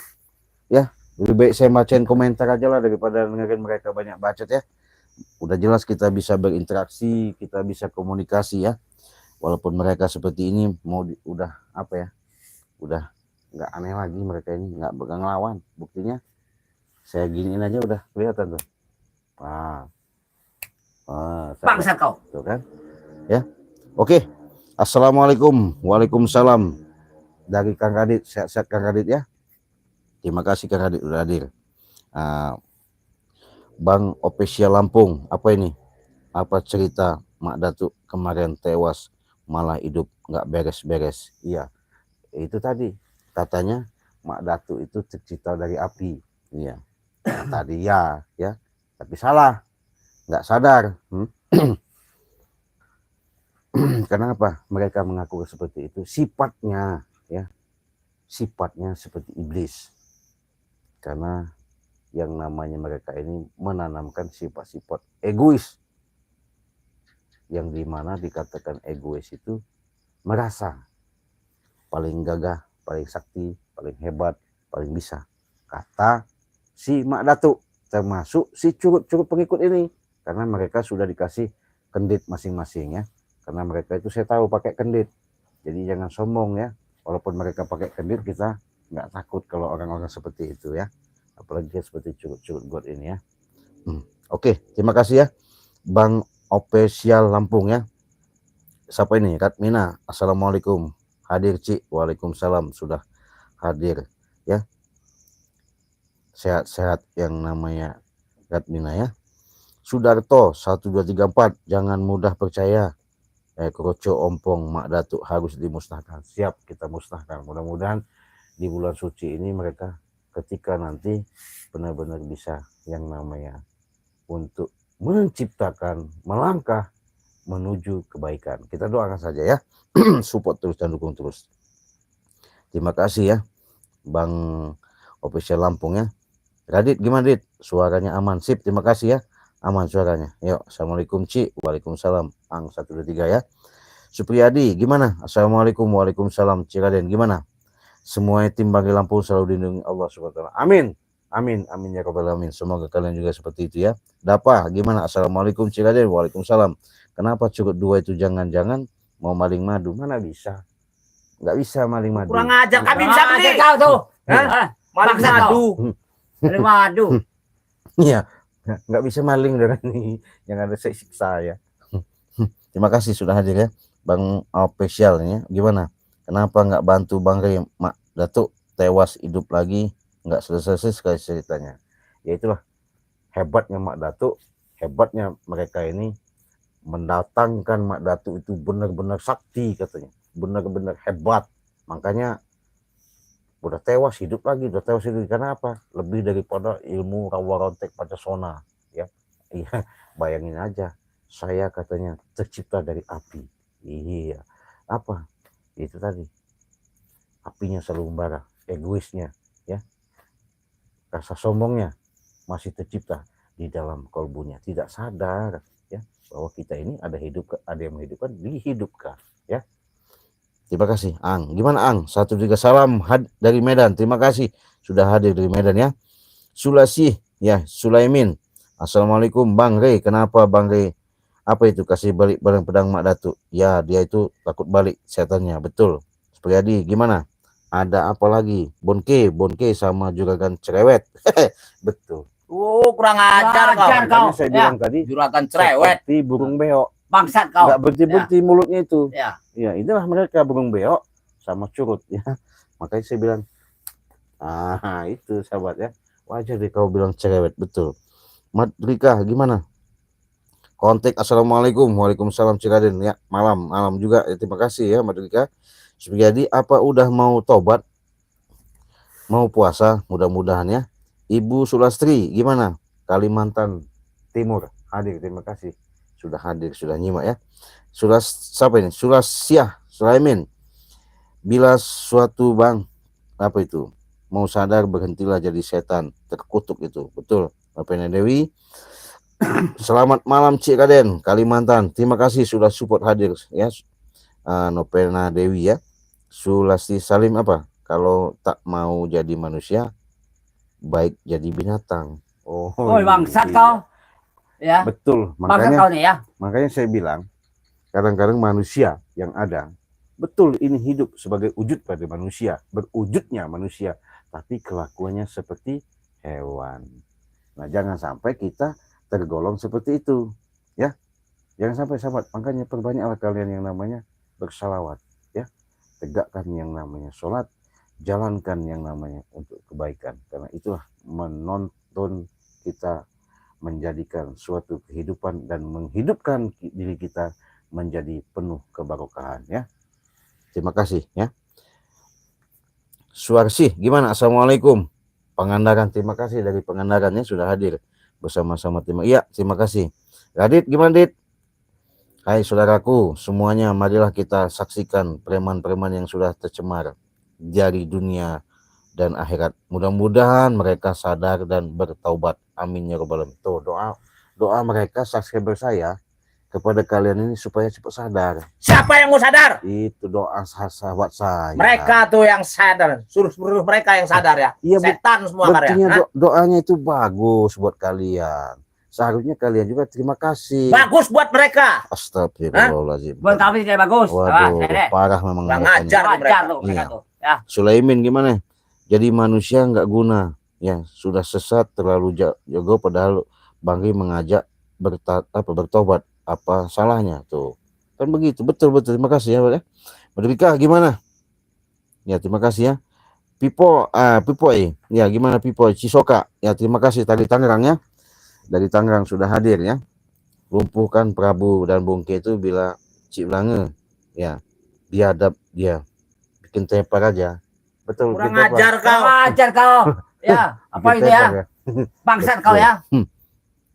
Ya, lebih baik saya bacain komentar aja lah daripada dengerin mereka banyak bacot ya. udah jelas kita bisa berinteraksi, kita bisa komunikasi ya. Walaupun mereka seperti ini udah apa ya, udah nggak aneh lagi, mereka ini nggak ngelawan. Buktinya saya giniin aja udah kelihatan tuh.
Bangsat kau.
Tuh kan ya. Oke, assalamualaikum, waalaikumsalam dari Kang Radit. Sehat-sehat Kang Radit ya. Terima kasih Kang Radit udah hadir. Bang Official Lampung, apa ini? Apa cerita Mak Datuk kemarin tewas malah hidup nggak beres-beres? Iya, itu tadi katanya Mak Datuk itu tercipta dari api. Iya, tadi ya, tapi salah, nggak sadar. Kenapa mereka mengaku seperti itu? Sifatnya, ya, sifatnya seperti iblis. Karena yang namanya mereka ini menanamkan sifat-sifat egois, yang dimana dikatakan egois itu merasa paling gagah, paling sakti, paling hebat, paling bisa. Kata si Mak Datuk, termasuk si curut-curut pengikut ini, karena mereka sudah dikasih kendit masing-masing ya. Karena mereka itu saya tahu pakai kendit, jadi jangan sombong ya. Walaupun mereka pakai kendit, kita nggak takut kalau orang-orang seperti itu ya. Apalagi seperti curut-curut God ini ya. Oke, terima kasih ya Bang Official Lampung ya. Siapa ini? Ratmina. Assalamualaikum. Hadir Cik. Waalaikumsalam. Sudah hadir ya. Sehat-sehat yang namanya Ratmina ya. Sudarto 1234. Jangan mudah percaya. Kroco ompong Mak Datuk harus dimusnahkan. Siap, kita musnahkan. Mudah-mudahan di bulan suci ini mereka ketika nanti benar-benar bisa yang namanya untuk menciptakan melangkah menuju kebaikan. Kita doakan saja ya. Support terus dan dukung terus. Terima kasih ya Bang Official Lampung ya. Radit gimana Dit? Suaranya aman. Sip, terima kasih ya. Aman suaranya. Yuk, assalamualaikum Cik. Waalaikumsalam. Ang 123 ya. Supriyadi gimana? Assalamualaikum. Waalaikumsalam. Ciraden gimana? Semuanya tim Banggai Lampung selalu dilindungi Allah SWT. Amin. Amin. Amin ya rabbal alamin. Semoga kalian juga seperti itu ya. Dapa gimana? Assalamualaikum Ciraden. Waalaikumsalam. Kenapa curut dua itu jangan-jangan mau maling madu? Mana bisa? Nggak bisa maling madu.
Kurang ajar, kami bisa beli.
Kau tuh.
Maling
Bangsat
madu.
Maling madu.
Iya, nggak bisa maling dengan ini, yang ada saya siksa ya. Terima kasih sudah hadir ya, Bang Official ya. Gimana? Kenapa nggak bantu Bang Rey Mak Datuk tewas hidup lagi, nggak selesai sekali ceritanya? Ya itulah hebatnya Mak Datuk, hebatnya mereka ini mendatangkan Mak Datuk itu benar-benar sakti katanya, benar-benar hebat. Makanya udah tewas hidup lagi, udah tewas hidup. Karena apa? Lebih daripada ilmu rawa rontek Pancasona ya. Iya, bayangin aja, saya katanya tercipta dari api. Iya, apa? Itu tadi, apinya selalu membara, egoisnya ya, rasa sombongnya masih tercipta di dalam kolbunya, tidak sadar ya bahwa kita ini ada yang menghidupkan, dihidupkan ya. Terima kasih Ang. Gimana Ang? 1-3 salam dari Medan. Terima kasih sudah hadir dari Medan ya. Sulasi ya, Sulaimin. Assalamualaikum Bang Rey. Kenapa Bang Rey apa itu kasih balik barang pedang Mak Datuk? Ya, dia itu takut balik setannya. Betul. Supriyadi gimana? Ada apa lagi? Bonke sama juragan cerewet. Betul.
Kurang ajar kau.
Makanya saya bilang tadi
Juragan cerewet.
seperti burung beok.
Bangsat kau.
Nggak berhenti-berhenti mulutnya itu.
Ya.
Ya, itulah mereka burung beok sama curut ya. Makanya saya bilang, itu sahabat ya. Wajar deh kau bilang cerewet, betul. Madrika gimana? Kontak assalamualaikum, waalaikumsalam Ciraden ya. Malam juga. Ya, terima kasih ya Madrika. Jadi apa udah mau tobat? Mau puasa? Mudah-mudahan ya. Ibu Sulastri gimana? Kalimantan Timur hadir, terima kasih. Sudah hadir, sudah nyimak ya. Siapa ini? Sulasyah Sulaimin. Bila suatu bang apa itu mau sadar berhentilah jadi setan, terkutuk itu. Betul. Nopena Dewi. Selamat malam Cik Raden Kalimantan. Terima kasih sudah support hadir ya. Nopena Dewi ya. Sulasti Salim apa? Kalau tak mau jadi manusia baik jadi binatang.
Oh bangsat kau. Ya.
Betul,
Bangsa
makanya
kau nih ya.
makanya saya bilang kadang-kadang manusia yang ada betul ini hidup sebagai wujud pada manusia, berwujudnya manusia, tapi kelakuannya seperti hewan. Nah, jangan sampai kita tergolong seperti itu, ya. Jangan sampai sahabat, makanya perbanyaklah kalian yang namanya bersalawat, ya. Tegakkan yang namanya sholat, jalankan yang namanya untuk kebaikan, karena itulah menonton kita menjadikan suatu kehidupan dan menghidupkan diri kita menjadi penuh kebarokahan, ya. Terima kasih, ya. Suarsi, gimana? Assalamualaikum. Pangandaran, terima kasih dari Pangandarannya sudah hadir bersama-sama tim. Iya, terima kasih. Radit, gimana Dit? Hai saudaraku, semuanya marilah kita saksikan preman-preman yang sudah tercemar dari dunia dan akhirat. Mudah-mudahan mereka sadar dan bertaubat. Amin ya rabbal alamin. Tuh doa mereka subscriber saya kepada kalian ini supaya cepat sadar.
Siapa yang mau sadar?
Itu doa sahabat saya.
Mereka tuh yang sadar. Suruh mereka yang sadar ya.
Iya,
Setan semua
buktinya
karya.
doanya itu bagus buat kalian. Seharusnya kalian juga terima kasih.
Bagus buat mereka.
Astagfirullahaladzim.
Buat kami tidak bagus.
Waduh,
Nenek.
parah memang.
Kurang
mereka
ajar
ini.
Ajar tuh
Iya.
mereka tuh. Ya.
Sulaimin gimana? Jadi manusia nggak guna. Ya, sudah sesat terlalu jago padahal Bangki mengajak bertobat. Apa salahnya tuh? Kan begitu. Betul. Terima kasih ya, Pak ya. Merdeka gimana? Ya, terima kasih ya. Pipo ya gimana Pipo Cisoka? Ya, terima kasih tadi Tangerang ya. Dari Tangerang sudah hadir ya. Lumpuhkan Prabu dan Bungke itu bila Cik Blange ya biadab dia bikin tepar aja. Betul.
Kurang
bikin tepar.
ajar kau.
Kurang ajar kau. Ya, apa
Bikin
itu ya?
tepar
Bangsat kau ya.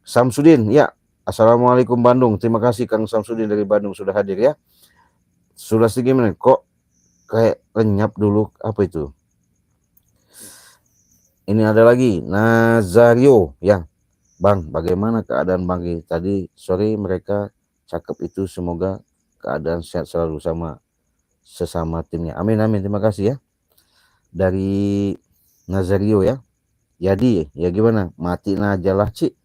Samsudin ya. Assalamualaikum Bandung. Terima kasih Kang Samsudin dari Bandung sudah hadir ya. Sudah segini kok kayak lenyap dulu apa itu? Ini ada lagi Nazario ya. Bang, bagaimana keadaan Bang? Tadi sore mereka cakep itu, semoga keadaan sehat selalu sama sesama timnya. Amin. Terima kasih ya. Dari Nazario ya. Jadi ya gimana? Matiin aja lah Cik.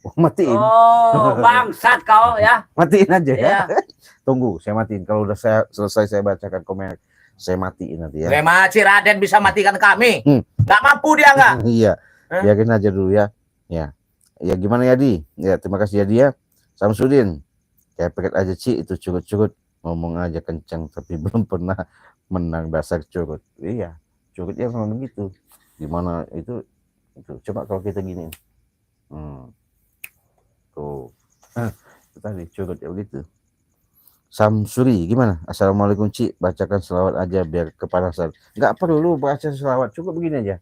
Oh, matiin.
Oh, bangsat kau ya.
Matiin aja ya.
Ya.
Tunggu, saya matiin. Kalau udah saya selesai saya bacakan komen, saya matiin nanti ya.
Memang si Raden bisa matikan kami. Nggak mampu dia nggak?
Iya. Biarin aja dulu ya. Ya gimana Yadi? Ya terima kasih Yadi ya. Samsudin. Kayak paket aja Ci, itu curut-curut. Ngomong aja kencang tapi belum pernah menang dasar curut. Iya. Curut ya memang begitu. Gimana itu coba kalau kita gini. Tuh. Itu tadi curut ya begitu. Samsuri gimana? Assalamualaikum Ci, bacakan selawat aja biar kepanasan. Nggak perlu baca selawat, cukup begini aja.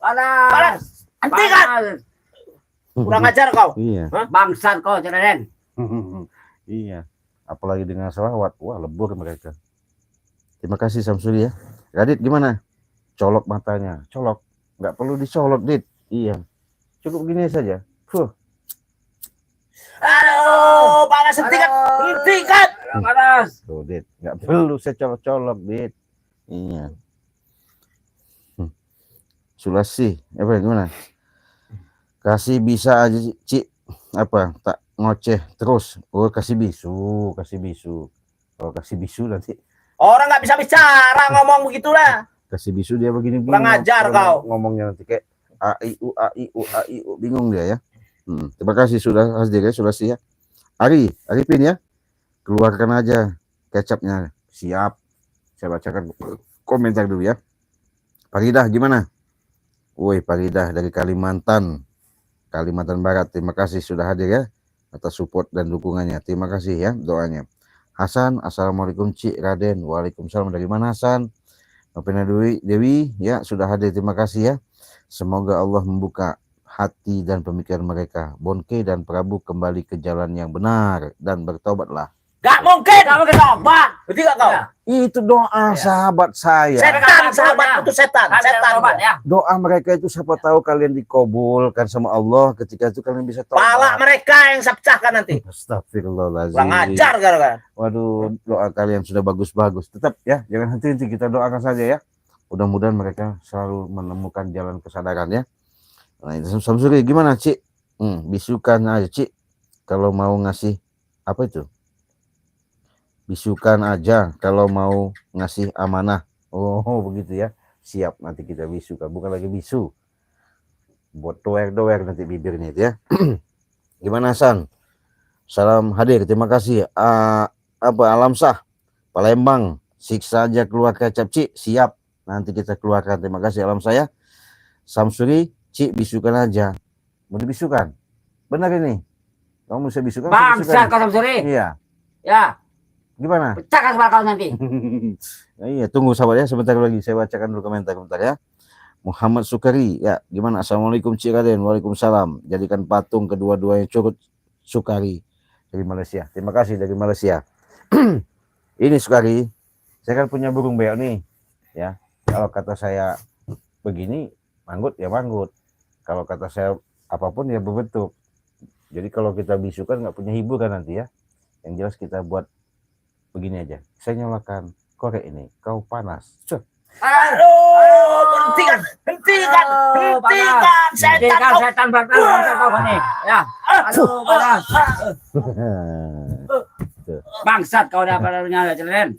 Panas. Hentikan. Kurang ajar kau.
Iya.
Bangsat kau, Raden.
Iya. Apalagi dengan selawat, wah lebur mereka. Terima kasih Samsuri ya. Radit gimana? Colok matanya, colok. Nggak perlu dicolok Dit. Iya. Cukup begini saja.
Aduh, panas. Hentikan.
Panas.
Tuh Dit, nggak perlu saya colok-colok Dit. Iya. Sulasi, apa gimana? Kasih bisa aja Cik, apa tak ngoceh terus. Oh kasih bisu. Oh kasih bisu nanti.
Orang nggak bisa bicara ngomong begitulah.
Kasih bisu dia begini.
Kurang ajar kau.
Ngomongnya nanti kayak a i u bingung dia ya. Terima kasih sudah hadir ya Sulasi ya. Arifin ya. Keluarkan aja kecapnya. Siap. Saya bacakan komentar dulu ya. Faridah gimana? Woi Faridah dari Kalimantan Barat, terima kasih sudah hadir ya atas support dan dukungannya. Terima kasih ya doanya. Hasan, assalamualaikum Cik Raden. Waalaikumsalam. Dari mana Hasan? Novena Dewi ya sudah hadir. Terima kasih ya. Semoga Allah membuka hati dan pemikiran mereka. Bonke dan Prabu kembali ke jalan yang benar dan bertobatlah.
Gak mungkin. Tobat. Betul gak kau?
Ya.
Itu doa sahabat saya.
Setan, sahabat itu setan.
Tobat ya.
Doa mereka itu siapa tahu kalian dikabulkan sama Allah, ketika itu kalian bisa tobat.
Pala mereka yang saya pecahkan nanti.
Astagfirullahaladzim.
Kurang ajar gara-gara.
Waduh, doa kalian sudah bagus-bagus. Tetap ya, jangan henti-henti, kita doakan saja ya. Mudah-mudahan mereka selalu menemukan jalan kesadaran ya. Nah, itu Samsuri gimana, Cik? Bisukan aja, Cik. Kalau mau ngasih apa itu? Bisukan aja kalau mau ngasih amanah. Oh, begitu ya. Siap, nanti kita bisukan. Bukan lagi bisu. Buat doer-doer nanti bibirnya itu ya. Gimana, San? Salam hadir, terima kasih. Alam sah, Palembang. Siksa aja keluar kecap, Cik. Siap, nanti kita keluarkan. Terima kasih alam saya. Samsuri, Cik bisukan aja. Mau dibisukan? Benar ini? Kamu bisa bisukan?
Bangsa kau Samsuri.
Iya.
Ya,
Gimana?
pecahkan kepala kau nanti.
Ya, iya, tunggu sahabat ya, sebentar lagi saya bacakan dulu komentar ya. Muhammad Sukari, ya gimana? Assalamualaikum Cik Raden, waalaikumsalam. Jadikan patung kedua-duanya curut Sukari dari Malaysia. Terima kasih dari Malaysia. Ini Sukari, saya kan punya burung beo nih, ya. Kalau kata saya begini, manggut ya manggut. Kalau kata saya apapun ya berbentuk. Jadi kalau kita bisukan nggak punya hiburan nanti ya. Yang jelas kita buat begini aja. Saya nyalakan korek ini. Kau panas.
Aduh, hentikan,
Setan bangsa kau ini. Ya, aduh panas. Bangsat kau dah pada nyala Ciraden.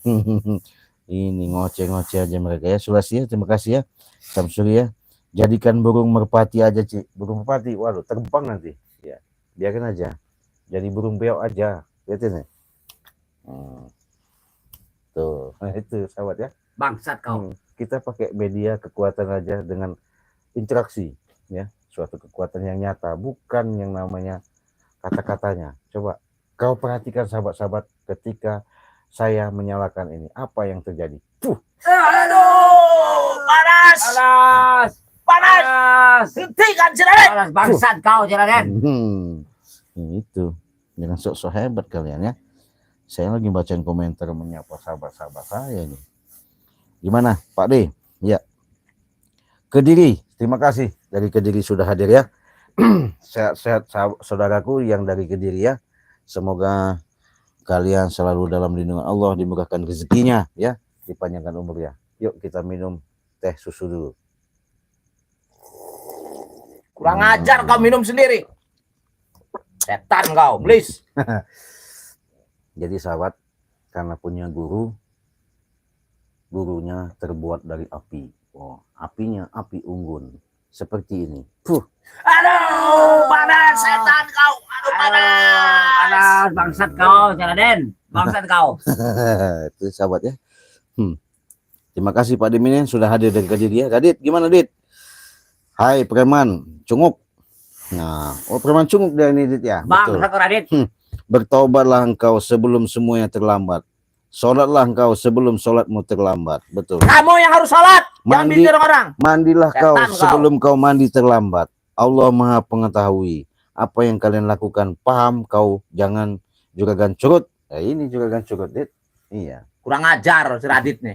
Ini ngoceh-ngoceh aja mereka ya. Sulasi ya, terima kasih ya. Samsuri ya. Jadikan burung merpati aja, Cik. Burung merpati, waduh, terbang nanti. Ya, biarkan aja. Jadi burung beo aja. Lihatin ya. Tuh, itu sahabat ya.
Bangsat kau.
Kita pakai media kekuatan aja dengan interaksi ya, suatu kekuatan yang nyata, bukan yang namanya kata-katanya. Coba kau perhatikan sahabat-sahabat ketika saya menyalakan ini, apa yang terjadi?
Aduh, panas. Hentikan Ciraden.
Panas bangsat kau Ciraden.
Itu jangan sok-sok hebat kalian ya. Saya lagi bacain komentar menyapa sahabat-sahabat saya ini. Gimana Pak D? Ya. Kediri, terima kasih dari Kediri sudah hadir ya. Sehat-sehat saudaraku yang dari Kediri ya. Semoga kalian selalu dalam lindungan Allah, dimurahkan rezekinya ya, dipanjangkan umurnya. Yuk kita minum teh susu dulu.
Kurang ajar kau minum sendiri. Setan kau, please.
Jadi sahabat, karena punya guru, gurunya terbuat dari api. Oh, apinya api unggun. Seperti ini.
Aduh, panas setan kau. Aduh,
Panas bangsat kau Ciraden. Bangsat kau.
Itu sahabat ya. Terima kasih Pak Diminin sudah hadir dari Kediri ya. Radit, gimana Dit? Hai preman, cunguk. Nah, oh preman cunguk dia ini Dit ya.
Bangsat kau Radit.
Bertobatlah engkau sebelum semuanya terlambat. Sholatlah engkau sebelum sholatmu terlambat. Betul.
Kamu yang harus sholat. Jangan bikin orang.
Mandilah kau
Setan
sebelum kau mandi terlambat. Allah Maha Pengetahui. Apa yang kalian lakukan paham kau, jangan juragan curut. Ya, ini juragan curut Dit. Iya.
Kurang ajar si Radit nih.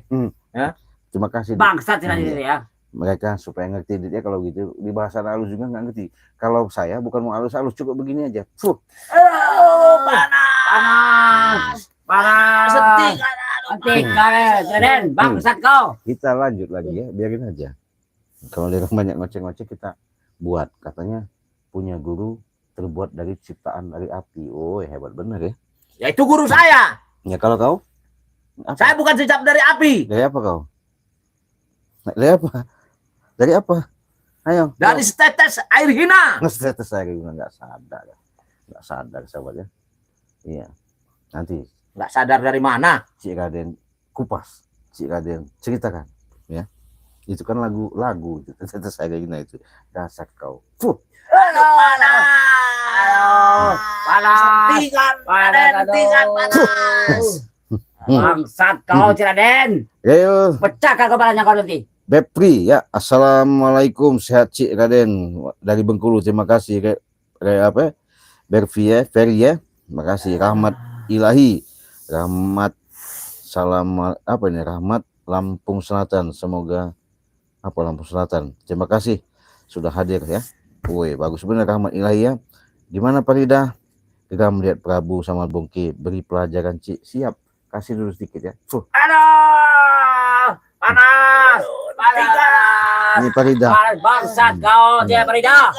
Ya. Terima kasih Dit.
Bangsat Ciraden ya.
Mereka supaya ngerti Dit ya, kalau gitu di bahasa halus juga nggak ngerti. Kalau saya bukan mau halus-halus, cukup begini aja.
Panas. Hentikan Ciraden. Bangsat kau.
Kita lanjut lagi ya, biarin aja. Kalau dia banyak ngoceh-ngoceh kita buat. Katanya punya guru terbuat dari ciptaan dari api. Oh hebat benar ya.
Ya itu guru saya.
Ya kalau kau? Apa?
Saya bukan sejak dari api.
Dari apa kau? Dari apa? Dari apa? Ayo.
Dari setetes air hina.
Setetes air hina, nggak sadar sahabat ya. Iya. Nanti
Nggak sadar dari mana?
Cik Raden kupas. Cik Raden ceritakan. Ya. Itu kan lagu setetes air hina itu. Dasar kau.
Aduh, panas.
Hentikan. Bangsat kau Ciraden.
Ayo.
Pecahkan kepalanya kau nanti.
Bepri ya. Assalamualaikum, sehat Cik Raden dari Bengkulu. Terima kasih apa? Berfi ya, Ferry ya. Terima kasih. Rahmat Ilahi. Rahmat salam apa ini? Rahmat Lampung Selatan. Semoga apa Lampung Selatan. Terima kasih sudah hadir ya. Woi, bagus benar Rahmat Ilahi ya. Gimana Farida? Kita melihat Prabu sama Bongke beri pelajaran Cik. Siap. Kasih dulu sedikit ya.
Aduh, panas.
Ini Farida.
Bangsat kau, dia Farida.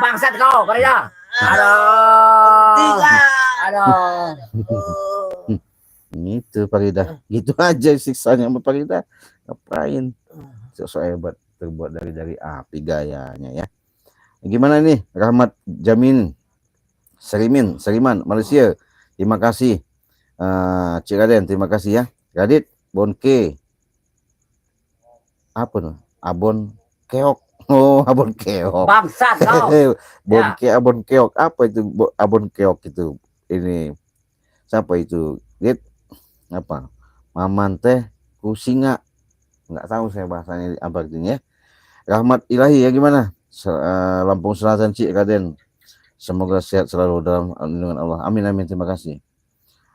Bangsat kau, Farida. Aduh. Aduh.
Itu Farida. Gitu aja siksanya sama Farida. Ngapain? Sosok hebat terbuat dari api gayanya ya. Gimana nih Rahmat Jamin Seriman Malaysia. Terima kasih. Cik Raden, terima kasih ya. Radit Bonke. Apa tuh? Abon keok. Oh, abon keok.
Bangsat kau.
Bonke abon keok. Apa itu abon keok itu? Ini siapa itu? Dit apa? Maman teh kusinga. Enggak tahu saya bahasanya apa artinya. Rahmat ilahi ya gimana? Lampung Selatan Cik Raden. Semoga sehat selalu dalam lindungan Allah. Amin amin, terima kasih.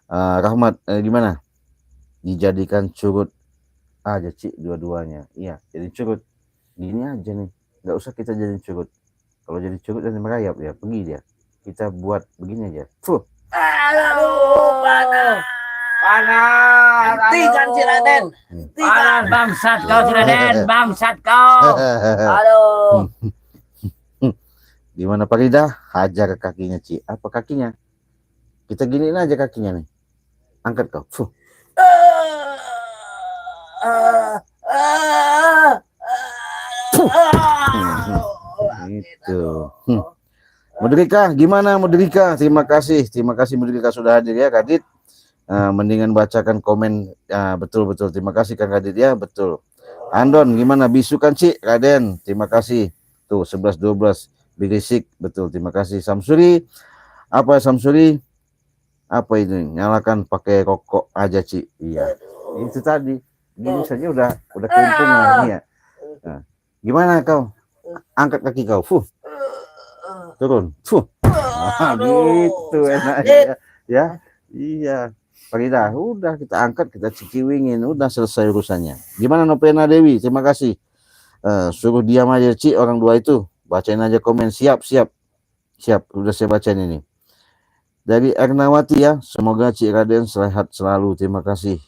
Rahmat gimana? Dijadikan curut aja Cik dua-duanya. Iya, jadi curut. Gini aja nih. Enggak usah kita jadi curut. Kalau jadi curut dan merayap ya, pergi dia. Kita buat begini aja. Fuh.
Aduh, panas. Panas.
Hentikan Cik Raden.
Panas, bangsat kau, Cik Raden. Bangsat kau. Aduh.
Gimana Farida? Hajar kakinya Cik. Apa kakinya? Kita giniin aja kakinya nih. Angkat kau. Fuh. Itu. Mudrika, gimana Mudrika? Terima kasih Mudrika sudah hadir ya, Kadit. Mendingan bacakan komen. Betul. Terima kasih Kang Kadit ya, betul. Andon, gimana bisukan Cik Raden? Terima kasih. Tuh 11-12 Birisik, betul. Terima kasih Samsuri. Apa Samsuri? Apa ini? Nyalakan pakai rokok aja Cik. Iya. Itu tadi. Gini saja udah keuntungan ya. Nah, gimana kau? Angkat kaki kau. Fuh. Turun. Fuh. Gitu enaknya ya. Iya. Farida, udah kita angkat, kita cikiwingin, udah selesai urusannya. Gimana Nopena Dewi? Terima kasih. Suruh diam aja Cik orang dua itu. Bacain aja komen. Siap. Udah saya bacain ini. Dari Ernawati ya. Semoga Cik Raden sehat selalu. Terima kasih.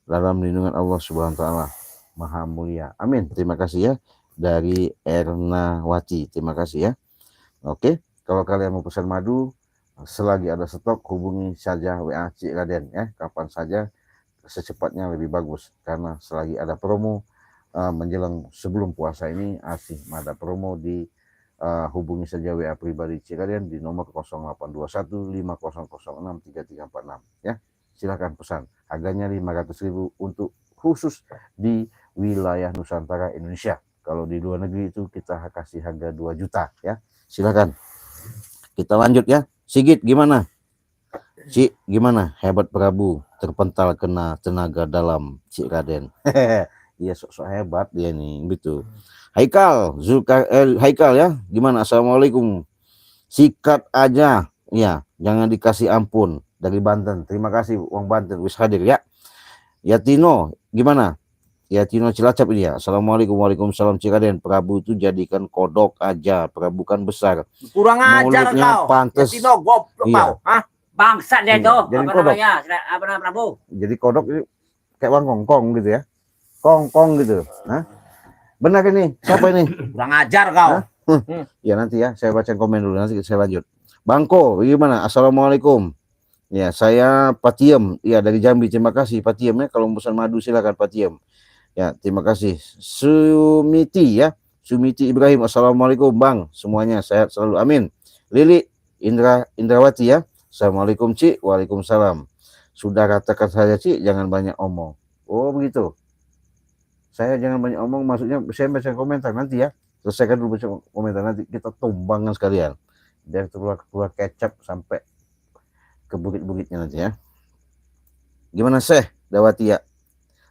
Dalam lindungan Allah Subhanahu wa taala Maha Mulia. Amin. Terima kasih ya. Dari Ernawati. Terima kasih ya. Oke, kalau kalian mau pesan madu, selagi ada stok hubungi saja WA Cik Raden ya. Kapan saja secepatnya lebih bagus karena selagi ada promo menjelang sebelum puasa ini asih ada promo di hubungi saja WA pribadi Cik Raden di nomor 0821 5006 3346 ya. Silakan pesan. Harganya 500.000 untuk khusus di wilayah Nusantara Indonesia. Kalau di luar negeri itu kita kasih harga 2 juta ya. Silakan. Kita lanjut ya. Sigit gimana? Cik gimana? Hebat Prabu terpental kena tenaga dalam Cik Raden. Iya sok hebat dia nih gitu. Haikal Haikal ya. Gimana? Assalamualaikum. Sikat aja. Ya, jangan dikasih ampun dari Banten. Terima kasih uang Banten wis hadir ya. Yatino gimana? Yatino Cilacap ini ya. Assalamualaikum. Waalaikumsalam Cik Raden. Prabu itu jadikan kodok aja. Prabu kan besar.
Kurang ajar kau.
Pantes.
Yatino goblok kau. Hah?
Bangsat dia itu.
Jadi
Apa
kodok.
namanya? Apa namanya Prabu?
Jadi kodok ini kayak uang kongkong gitu ya. Kongkong gitu. Hah? Benar ini? Siapa ini?
Kurang ajar kau.
Ya nanti ya. Saya baca komen dulu. Nanti saya lanjut. Bangko gimana? Assalamualaikum. Ya saya Patiem. Ya dari Jambi. Terima kasih Patiem ya. Kalau pesan madu silakan Patiem. Ya, terima kasih. Sumiti ya. Sumiti Ibrahim. Assalamualaikum Bang. Semuanya sehat selalu. Amin. Lili Indrawati ya. Assalamualaikum Cik. Waalaikumsalam. Sudah katakan saja Cik, jangan banyak omong. Oh begitu. Saya jangan banyak omong maksudnya saya baca komentar nanti ya. Selesaikan dulu baca komentar nanti kita tumbangkan sekalian. Biar keluar kecap sampai ke bukit-bukitnya nanti ya. Gimana Syekh Dawati ya?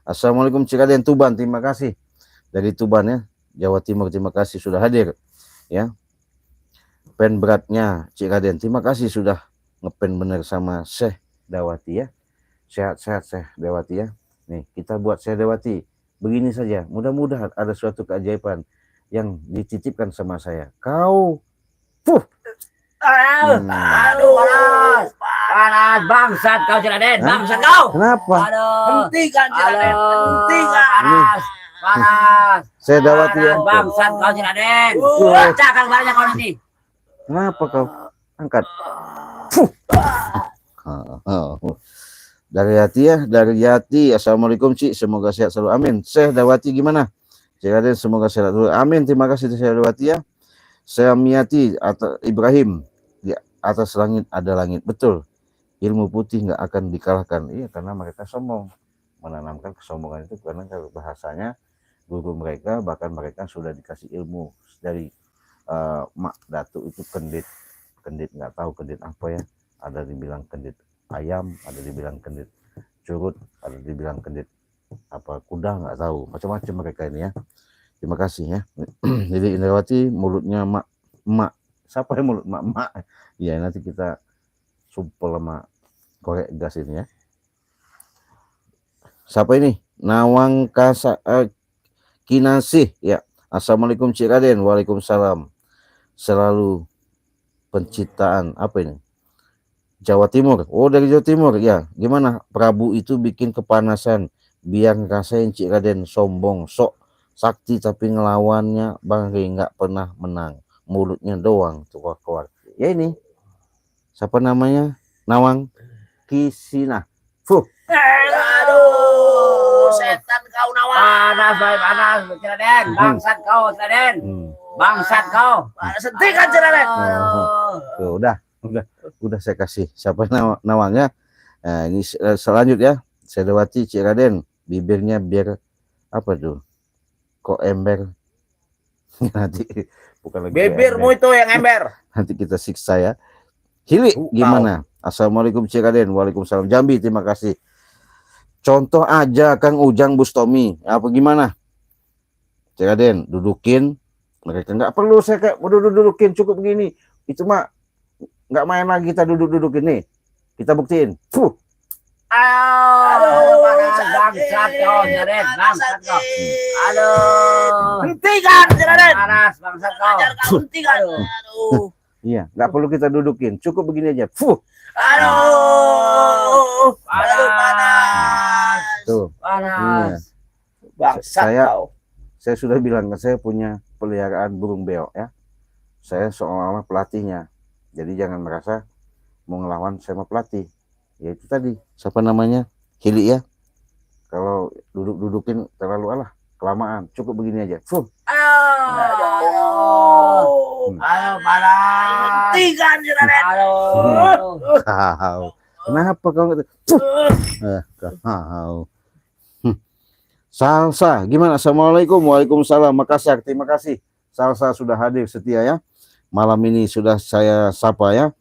Assalamualaikum Cik Raden Tuban, terima kasih dari Tuban ya, Jawa Timur, terima kasih sudah hadir ya. Pen beratnya Cik Raden, terima kasih sudah ngepen bener sama Syekh Dawati ya. Sehat-sehat Syekh Dawati ya. Nih kita buat Syekh Dawati begini saja, mudah-mudahan ada suatu keajaiban yang dititipkan sama saya. Kau,
Aduh, panas bangsat kau Cik Raden, bangsat kau.
Kenapa?
Aduh.
Hentikan Cik Raden.
Aduh,
Hentikan.
panas. Panas.
Saya Dawati ya.
Bangsat kau si Raden.
Wah.
Baca kabarnya kau nanti.
Kenapa kau angkat? Dari hati ya, dari hati. Assalamualaikum Cik, semoga sehat selalu. Amin. Syekh Dawati gimana? Cik Raden semoga sehat selalu. Amin. Terima kasih Syekh Dawati ya. Saya Miati atau Ibrahim, di atas langit ada langit. Betul. Ilmu putih nggak akan dikalahkan. Iya, karena mereka sombong. Menanamkan kesombongan itu karena kalau bahasanya guru mereka, bahkan mereka sudah dikasih ilmu dari Mak Datuk itu kendit nggak tahu kendit apa ya. Ada dibilang kendit ayam, ada dibilang kendit curut, ada dibilang kendit apa kuda, nggak tahu, macam-macam mereka ini ya. Terima kasih ya. Jadi Indrawati mulutnya mak siapa yang mulut mak ya, nanti kita sumpel sama korek gas ini ya. Siapa ini? Nawang Kinasih ya. Assalamualaikum Cik Raden. Waalaikumsalam. Selalu pencitraan apa ini? Jawa Timur. Oh, dari Jawa Timur ya. Gimana? Prabu itu bikin kepanasan biar ngerasain Cik Raden sombong, sok sakti tapi ngelawannya Bang Rey nggak pernah menang. Mulutnya doang tuh keluar. Ya ini. Siapa namanya? Nawang Kisina.
Aduh, setan kau Nawang.
Panas, baik panas, Cik Raden. Bangsat kau, Cik Raden. Bangsat kau.
Sentikan Cik Raden.
Tuh, udah saya kasih. Siapa Nawangnya? Nah, ini selanjutnya Sedawati Cik Raden, bibirnya biar apa tuh? Kok ember? Nanti bukan lagi
Bibirmu itu yang ember.
Nanti kita siksa ya. Hili gimana? Assalamualaikum Cik Raden. Waalaikumsalam. Jambi, terima kasih. Contoh aja Kang Ujang Bustomi. Apa gimana? Cik Raden, dudukin. Mereka nggak perlu saya kayak dudukin, cukup begini. Itu mah nggak main lagi kita duduk-dudukin nih. Kita buktiin.
Aduh, bangsat kau, Cik Raden. Bangsat kau. Aduh.
Hentikan Cik Raden.
Panas, bangsat kau.
Ajar kau hentikan. Aduh.
Iya, nggak perlu kita dudukin. Cukup begini aja.
Aduh. Aduh, panas.
Tuh.
Panas.
Bangsat kau.
Saya sudah bilang saya punya peliharaan burung beo ya. Saya seolah-olah pelatihnya. Jadi jangan merasa mau ngelawan saya mau pelatih. Ya itu tadi. Siapa namanya? Hili ya. Kalau duduk-dudukin terlalu kelamaan. Cukup begini aja.
Aduh, panas.
Hentikan Cik Raden.
Aduh.
Kau. Kenapa kau nggak? Kau. Salsa, gimana? Assalamualaikum, waalaikumsalam. Makassar, terima kasih. Salsa sudah hadir setia ya. Malam ini sudah saya sapa ya.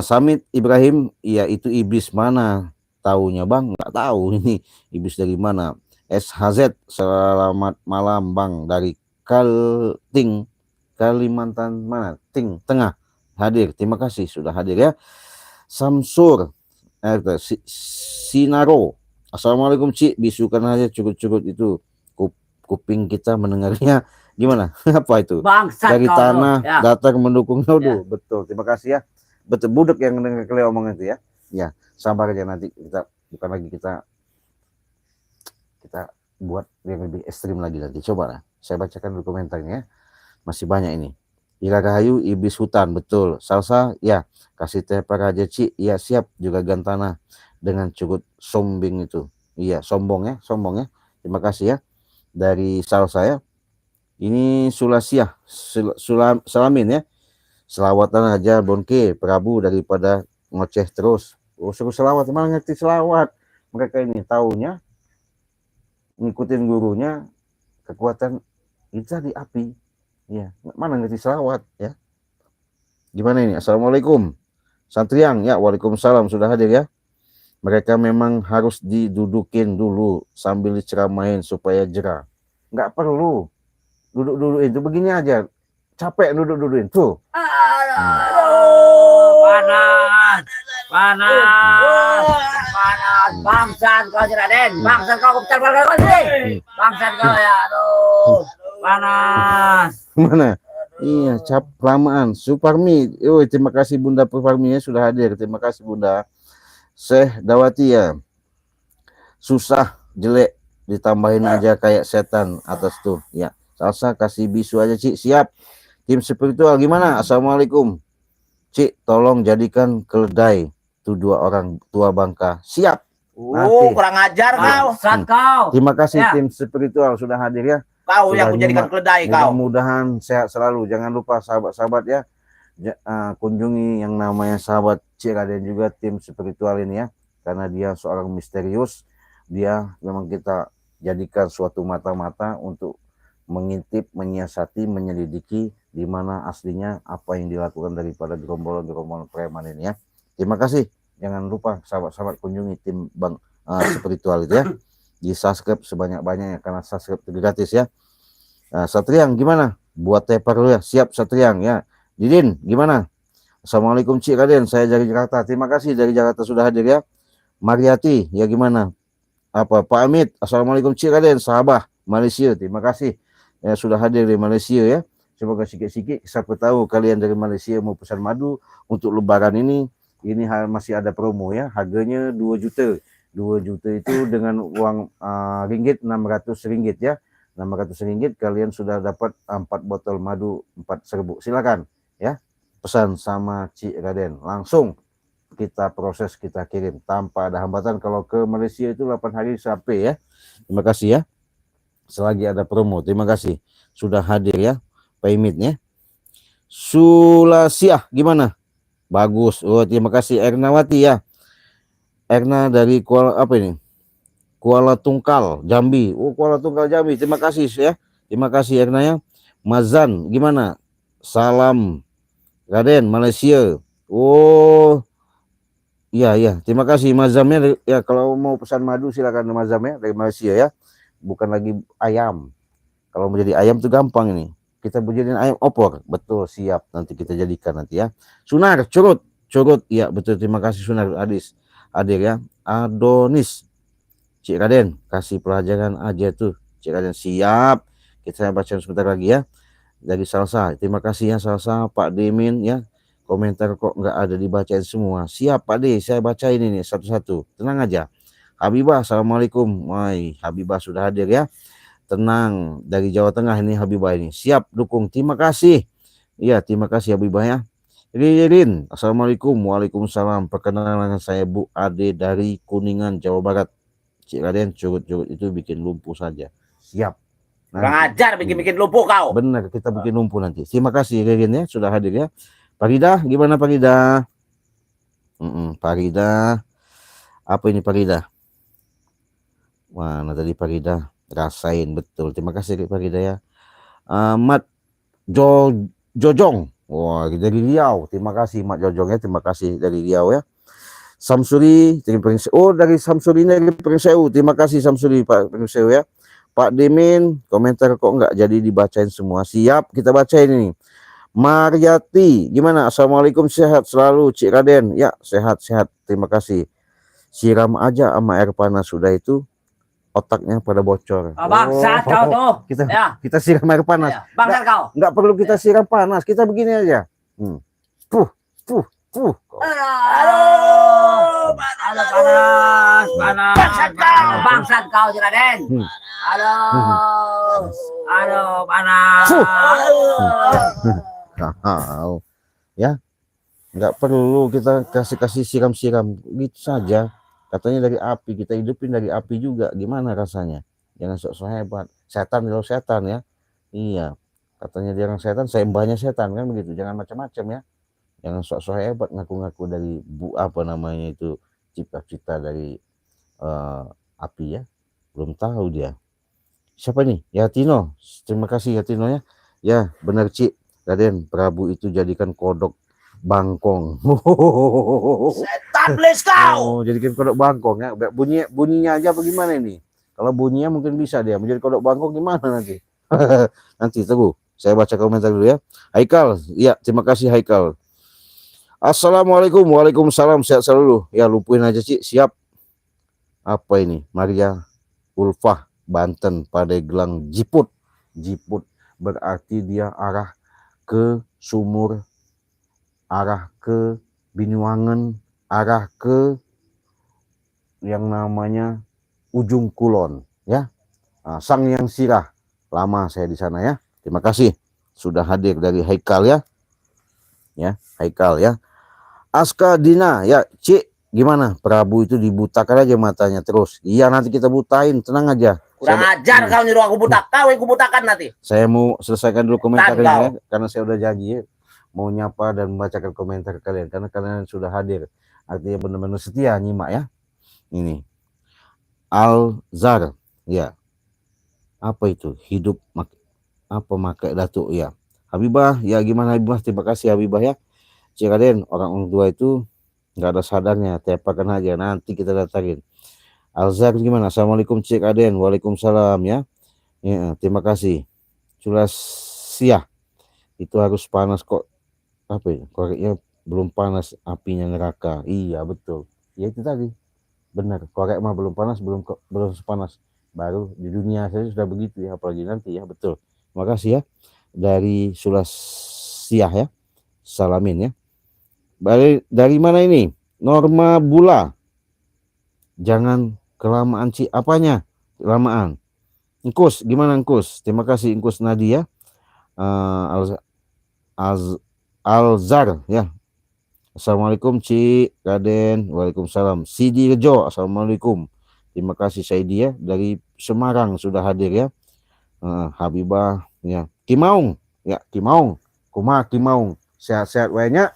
Samit Ibrahim, ya itu iblis mana? Taunya Bang, nggak tahu ini iblis dari mana. SHZ, selamat malam Bang dari Kalting, Kalimantan mana? Tengah hadir. Terima kasih sudah hadir ya. Samsur, Sinaro. Assalamualaikum Cik, bisukan aja cukup-cukup itu. Kuping kita mendengarnya gimana? Apa itu?
Bangsat
Dari
kau,
tanah
ya.
datang mendukung Nodo. Betul, terima kasih ya. Betul, budek yang dengar kalian omongan itu ya. Ya, sabar aja nanti kita bukan lagi kita buat yang lebih ekstrim lagi nanti. Coba lah, saya bacakan dulu komentarnya. Masih banyak ini. Ira Rahayu, iblis hutan, betul. Salsa, ya. Kasih teh Raja Cik, ya siap. Juga Gantana dengan cukup sombing itu. Iya, sombong ya. Terima kasih ya. Dari Salsa ya. Ini Sulasiah, Salamin ya. Selawatan aja Bonke, Prabu daripada ngoceh terus. Oh, suruh selawat, emang ngerti selawat. Mereka ini taunya ngikutin gurunya, kekuatan itu di api. Ya, mana ngerti selawat ya. Gimana ini? Assalamualaikum. Santriang, ya waalaikumsalam sudah hadir ya. Mereka memang harus didudukin dulu sambil diceramain supaya jerah. Nggak perlu duduk-dudukin itu begini aja. Capek duduk-dudukin tuh.
Panas. Bangsat kau Cik Raden. Bangsat kau keputar kau sih. Bangsat kau ya. Aduh. Panas.
Mana? Iya, kelamaan. Suparmi. Terima kasih Bunda Suparmi ya sudah hadir. Terima kasih Bunda. Syekh Dawati ya. Susah, jelek, ditambahin aja kayak setan atas tuh ya. Salsa kasih bisu aja Cik, siap. Tim spiritual gimana? Assalamualaikum Cik, tolong jadikan keledai tuh 2 orang tua Bangka, siap. Nanti.
Kurang ajar kau.
Bangsat kau.
Terima kasih
Ya.
tim spiritual sudah hadir ya.
Kau
Sudah
yang kujadikan
nyimak.
keledai kau.
Mudah-mudahan sehat selalu. Jangan lupa sahabat-sahabat ya, kunjungi yang namanya sahabat Cik Raden juga, tim spiritual ini ya, karena dia seorang misterius. Dia memang kita jadikan suatu mata-mata untuk mengintip, menyiasati, menyelidiki di mana aslinya apa yang dilakukan daripada gerombolan-gerombolan preman ini ya. Terima kasih. Jangan lupa sahabat-sahabat kunjungi tim Bang spiritual itu ya. Di subscribe sebanyak-banyaknya karena subscribe itu gratis ya. Satriang gimana? Buat tepar lu ya. Siap Satriang ya. Didin gimana? Assalamualaikum Cik Raden, saya dari Jakarta. Terima kasih dari Jakarta sudah hadir ya. Mariati ya gimana? Pak Amit, Assalamualaikum Cik Raden, sahabat Malaysia. Terima kasih ya sudah hadir di Malaysia ya. Semoga sikit-sikit siapa tahu kalian dari Malaysia mau pesan madu untuk lebaran ini masih ada promo ya. Harganya 2 juta. 2 juta itu dengan uang ringgit 600 ringgit ya. 600 ringgit kalian sudah dapat 4 botol madu 4 serbuk. Silakan ya. Pesan sama Cik Raden. Langsung kita proses, kita kirim tanpa ada hambatan. Kalau ke Malaysia itu 8 hari sampai ya. Terima kasih ya. Selagi ada promo. Terima kasih sudah hadir ya. Payment ya. Sulasiah gimana? Bagus. Oh, terima kasih Ernawati ya. Erna dari Kuala Tungkal, Jambi. Oh, Kuala Tungkal Jambi. Terima kasih ya. Terima kasih Erna ya. Mazan gimana? Salam Raden Malaysia. Oh. Iya. Terima kasih Mazamnya ya, kalau mau pesan madu silakan Mazamnya dari Malaysia ya. Bukan lagi ayam. Kalau mau jadi ayam tuh gampang ini. Kita bujinin ayam opor. Betul, siap. Nanti kita jadikan nanti ya. Sunar, curut. Ya, betul. Terima kasih Sunar hadir ya. Adonis. Cik Raden, kasih pelajaran aja tuh. Cik Raden, siap. Kita baca sebentar lagi ya. Dari Salsa. Terima kasih ya Salsa, Pak Demin ya. Komentar kok nggak ada dibacain semua. Siap Pak D, saya bacain ini satu-satu. Tenang aja. Habibah, Assalamualaikum. Woi, Habibah sudah hadir ya. Tenang, dari Jawa Tengah ini Habibah ini. Siap dukung, terima kasih. Iya, terima kasih Habibah ya. Ririn, Assalamualaikum. Waalaikumsalam. Perkenalan saya Bu Ade dari Kuningan, Jawa Barat. Cik Raden, curut-curut itu bikin lumpuh saja. Siap.
Kurang ajar bikin-bikin lumpuh kau.
Benar, kita bikin lumpuh nanti. Terima kasih Ririn ya, sudah hadir ya. Farida, gimana Farida? Farida. Apa ini Farida? Mana tadi Farida? Rasain betul. Terima kasih Farida ya. Mat Jojong. Wah, dari Riau. Terima kasih Mat Jojong ya. Terima kasih dari Riau ya. Samsuri dari Samsuri dari Pringseu. Terima kasih Samsuri Pak Pringseu ya. Pak Demin, komentar kok nggak jadi dibacain semua. Siap, kita bacain ini. Mariati, gimana? Assalamualaikum, sehat selalu Cik Raden. Ya, sehat-sehat. Terima kasih. Siram aja sama air panas, sudah itu otaknya pada bocor.
Bangsat kau tuh.
Kita siram air panas.
Bangsat kau.
Nggak perlu kita siram panas, kita begini aja. Puh.
Aduh, panas. Bangsat kau Cik Raden. Aduh, panas.
Ya, nggak perlu kita kasih siram-siram gitu saja. Katanya dari api, kita hidupin dari api juga. Gimana rasanya? Jangan sok-sok hebat. Setan kalau setan ya. Iya, katanya dia orang setan, sembahnya setan kan begitu. Jangan macam-macam ya. Jangan sok-sok hebat ngaku-ngaku dari itu cipta-cipta dari api ya. Belum tahu dia. Siapa nih? Yatino. Terima kasih Yatino ya. Ya, benar Cik Raden, Prabu itu jadikan kodok bangkong.
Setan please kau.
Jadikan kodok bangkong ya. Bunyinya aja bagaimana ini? Kalau bunyinya mungkin bisa dia menjadi kodok bangkong gimana nanti? Nanti tunggu. Saya baca komentar dulu ya. Haikal, ya terima kasih Haikal. Assalamualaikum, waalaikumsalam, sehat selalu. Ya lupuin aja Cik, siap. Apa ini? Maria Ulfah, Banten, Pandeglang, Jiput. Jiput berarti dia arah ke Sumur, arah ke Binuangan, arah ke yang namanya Ujung Kulon ya. Sang Yang Sirah. Lama saya di sana ya. Terima kasih sudah hadir dari Haikal ya. Ya, Haikal ya. Aska Dina ya, Cik, gimana? Prabu itu dibutakan aja matanya terus. Iya, nanti kita butain, tenang aja.
Kurang ajar kau nyuruh aku buta. Kau yang kubutakan nanti.
Saya mau selesaikan dulu komentarnya
Tanggal.
ya, karena saya udah janji ya, mau nyapa dan membacakan komentar kalian karena kalian sudah hadir. Artinya benar-benar setia nyimak ya. Ini Alzar ya. Apa itu? Hidup apa makai datuk ya. Habibah ya, gimana Habibah? Terima kasih Habibah ya. Cik Raden, orang tua itu nggak ada sadarnya, tepakan aja, nanti kita datangin. Alzar gimana? Assalamualaikum Cik Raden. Waalaikumsalam ya. Ya, terima kasih. Sudah siap. Itu harus panas kok. Apa ya? Koreknya belum panas apinya neraka. Iya betul. Ya itu tadi. Benar. Korek mah belum panas, belum panas. Baru di dunia saya sudah begitu ya, apalagi nanti ya, betul. Terima kasih ya. Dari Sulasiah ya. Salamin ya. Dari mana ini? Norma Bula. Jangan kelamaan sih. Apanya? Kelamaan. Engkus, gimana Engkus? Terima kasih Engkus Nadia. Alzar ya. Assalamualaikum Cik Raden. Waalaikumsalam. Sidi Rejo. Assalamualaikum. Terima kasih Saidi ya. Dari Semarang sudah hadir ya. Habibah ya. Kimaung ya, Kimaung. Kumaha Kimaung. Sehat-sehat banyak.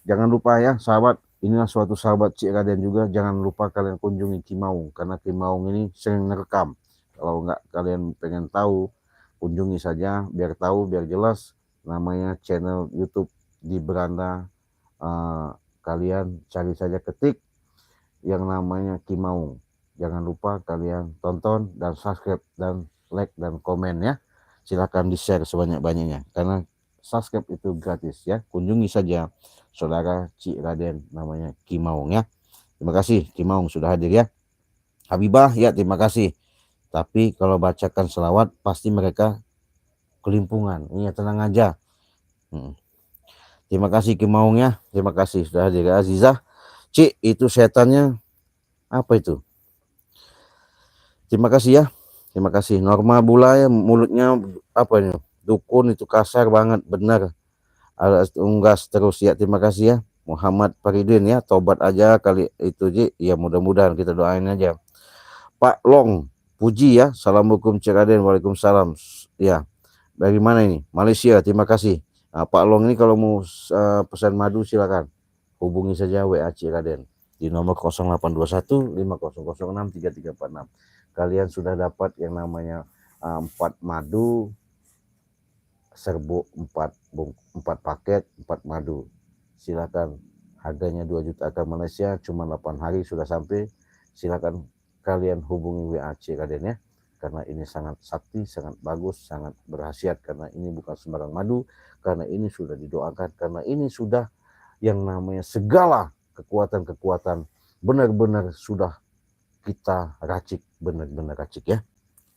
Jangan lupa ya sahabat. Inilah suatu sahabat Cik Raden juga. Jangan lupa kalian kunjungi Kimaung, karena Kimaung ini sering ngerekam. Kalau nggak kalian pengen tahu, kunjungi saja biar tahu, biar jelas. Namanya channel YouTube di beranda. Kalian cari saja, ketik yang namanya Kimaung. Jangan lupa kalian tonton dan subscribe dan like dan komen ya. Silakan di share sebanyak-banyaknya karena subscribe itu gratis ya. Kunjungi saja saudara Cik Raden, namanya Kimaung ya. Terima kasih Kimaung sudah hadir ya. Habibah ya, terima kasih. Tapi kalau bacakan selawat pasti mereka kelimpungan. Iya, tenang aja. Terima kasih Kimaung ya. Terima kasih sudah hadir ya. Azizah, Cik, itu setannya apa itu? Terima kasih ya. Terima kasih. Norma Bula ya, mulutnya apa ini? Dukun itu kasar banget, benar. Unggas terus ya. Terima kasih ya. Muhammad Faridin ya, tobat aja kali itu Ji. Ya mudah-mudahan kita doain aja. Pak Long Puji ya. Assalamualaikum Cik Raden. Waalaikumsalam. Ya. Dari mana ini? Malaysia. Terima kasih. Pak Long ini kalau mau pesan madu silakan. Hubungi saja WA Cik Raden di nomor 0821 5006 3346. Kalian sudah dapat yang namanya 4 madu serbuk, 4 paket 4 madu. Silakan, harganya 2 juta ke Malaysia, cuma 8 hari sudah sampai. Silakan kalian hubungi WA Cik Raden ya, karena ini sangat sakti, sangat bagus, sangat berkhasiat, karena ini bukan sembarang madu, karena ini sudah didoakan, karena ini sudah yang namanya segala kekuatan-kekuatan benar-benar sudah kita racik, benar-benar racik ya,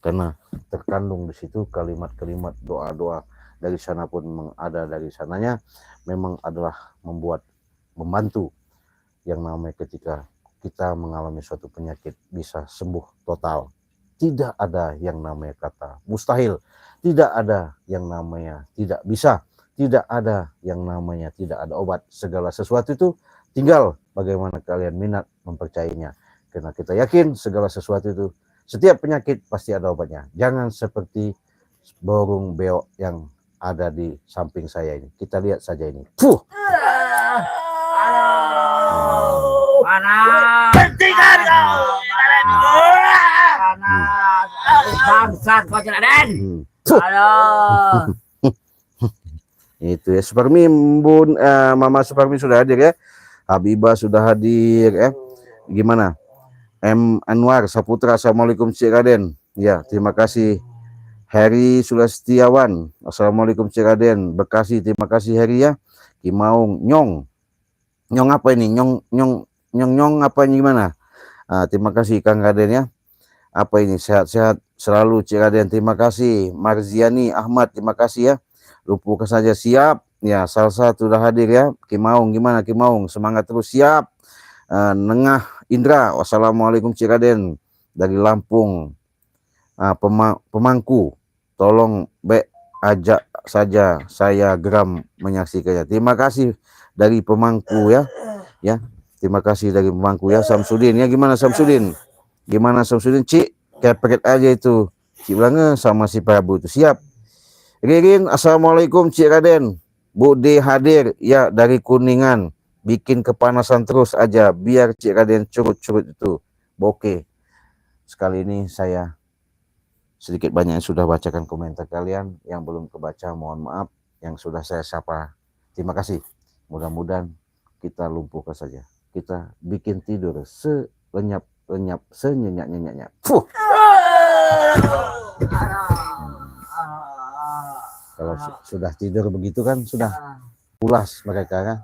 karena terkandung di situ kalimat-kalimat doa-doa dari sana pun memang ada, dari sananya memang adalah membantu yang namanya ketika kita mengalami suatu penyakit bisa sembuh total. Tidak ada yang namanya kata mustahil, tidak ada yang namanya tidak bisa, tidak ada yang namanya tidak ada obat. Segala sesuatu itu tinggal bagaimana kalian minat mempercayainya. Karena kita yakin segala sesuatu itu, setiap penyakit pasti ada obatnya. Jangan seperti burung beok yang ada di samping saya ini. Kita lihat saja ini.
Panas.
Hentikan kau.
Panas. Bangsat kau Cik Raden. Halo.
Itu ya, Supermi Bun, Mama Supermi sudah hadir ya. Habibah sudah hadir ya. Gimana? M Anwar Saputra, Assalamualaikum Cik Raden. Ya, terima kasih. Heri Sulastiawan, Assalamualaikum Cik Raden. Bekasi, terima kasih Heri ya. Kimaung, Nyong apa ini? Nyong apa ini, gimana? Terima kasih Kang Raden ya. Apa ini? Sehat-sehat selalu Cik Raden. Terima kasih. Marziani Ahmad, terima kasih ya. Lupakan saja, siap. Ya, Salsa sudah hadir ya. Kimaung, gimana Kimaung? Semangat terus, siap. Nengah Indra, wassalamualaikum Cik Raden dari Lampung. pemangku, tolong ajak saja saya geram menyaksikannya. Terima kasih dari pemangku ya. Terima kasih dari pemangku ya Samsudin. Ya gimana Samsudin? Cik? Kepret aja itu. Cik Belanga sama si Prabu itu siap. Ririn, assalamualaikum Cik Raden. Bu D hadir ya dari Kuningan. Bikin kepanasan terus aja biar Cik Raden curut-curut itu. Oke. Sekali ini saya sedikit banyak yang sudah bacakan komentar kalian, yang belum kebaca mohon maaf, yang sudah saya sapa terima kasih. Mudah-mudahan kita lumpuhkan saja, kita bikin tidur selenyap-lenyap, senyenyak-nyenyaknya. Kalau sudah tidur begitu kan sudah pulas mereka kan,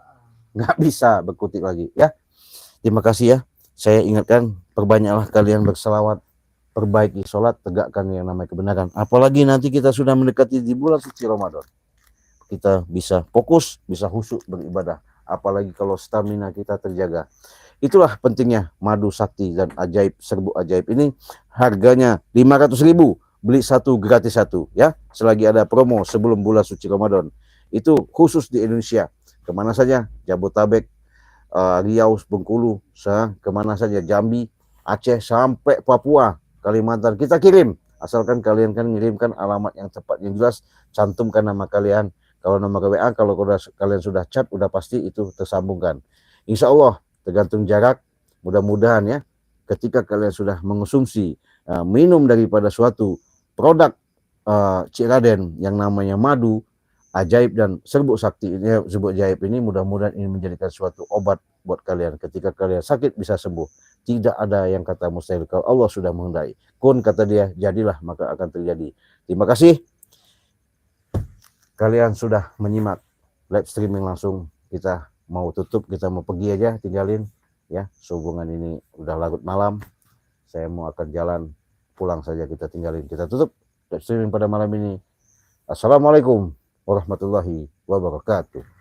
nggak bisa berkutik lagi ya. Terima kasih ya, saya ingatkan perbanyaklah kalian berselawat, perbaiki sholat, tegakkan yang namanya kebenaran. Apalagi nanti kita sudah mendekati di bulan suci Ramadan. Kita bisa fokus, bisa khusyuk beribadah. Apalagi kalau stamina kita terjaga. Itulah pentingnya madu sakti dan ajaib, serbuk ajaib ini. Harganya 500.000, beli satu gratis satu ya. Selagi ada promo sebelum bulan suci Ramadan. Itu khusus di Indonesia. Kemana saja? Jabotabek, Riau, Bengkulu, kemana saja, Jambi, Aceh sampai Papua, Kalimantan, kita kirim. Asalkan kalian kan ngirimkan alamat yang tepat, yang jelas, cantumkan nama kalian. Kalau nama WA, kalau kalian sudah chat, udah pasti itu tersambungkan. Insya Allah, tergantung jarak, mudah-mudahan ya, ketika kalian sudah mengonsumsi, minum daripada suatu produk Cik Raden yang namanya madu, ajaib dan serbuk sakti ini, serbuk ajaib ini, mudah-mudahan ini menjadikan suatu obat buat kalian. Ketika kalian sakit bisa sembuh. Tidak ada yang kata mustahil kalau Allah sudah menghendaki. Kun kata dia, jadilah maka akan terjadi. Terima kasih. Kalian sudah menyimak live streaming langsung. Kita mau tutup, kita mau pergi aja, tinggalin ya. Sehubungan ini udah larut malam. Saya mau akan jalan, pulang saja kita tinggalin. Kita tutup live streaming pada malam ini. Assalamualaikum warahmatullahi wabarakatuh.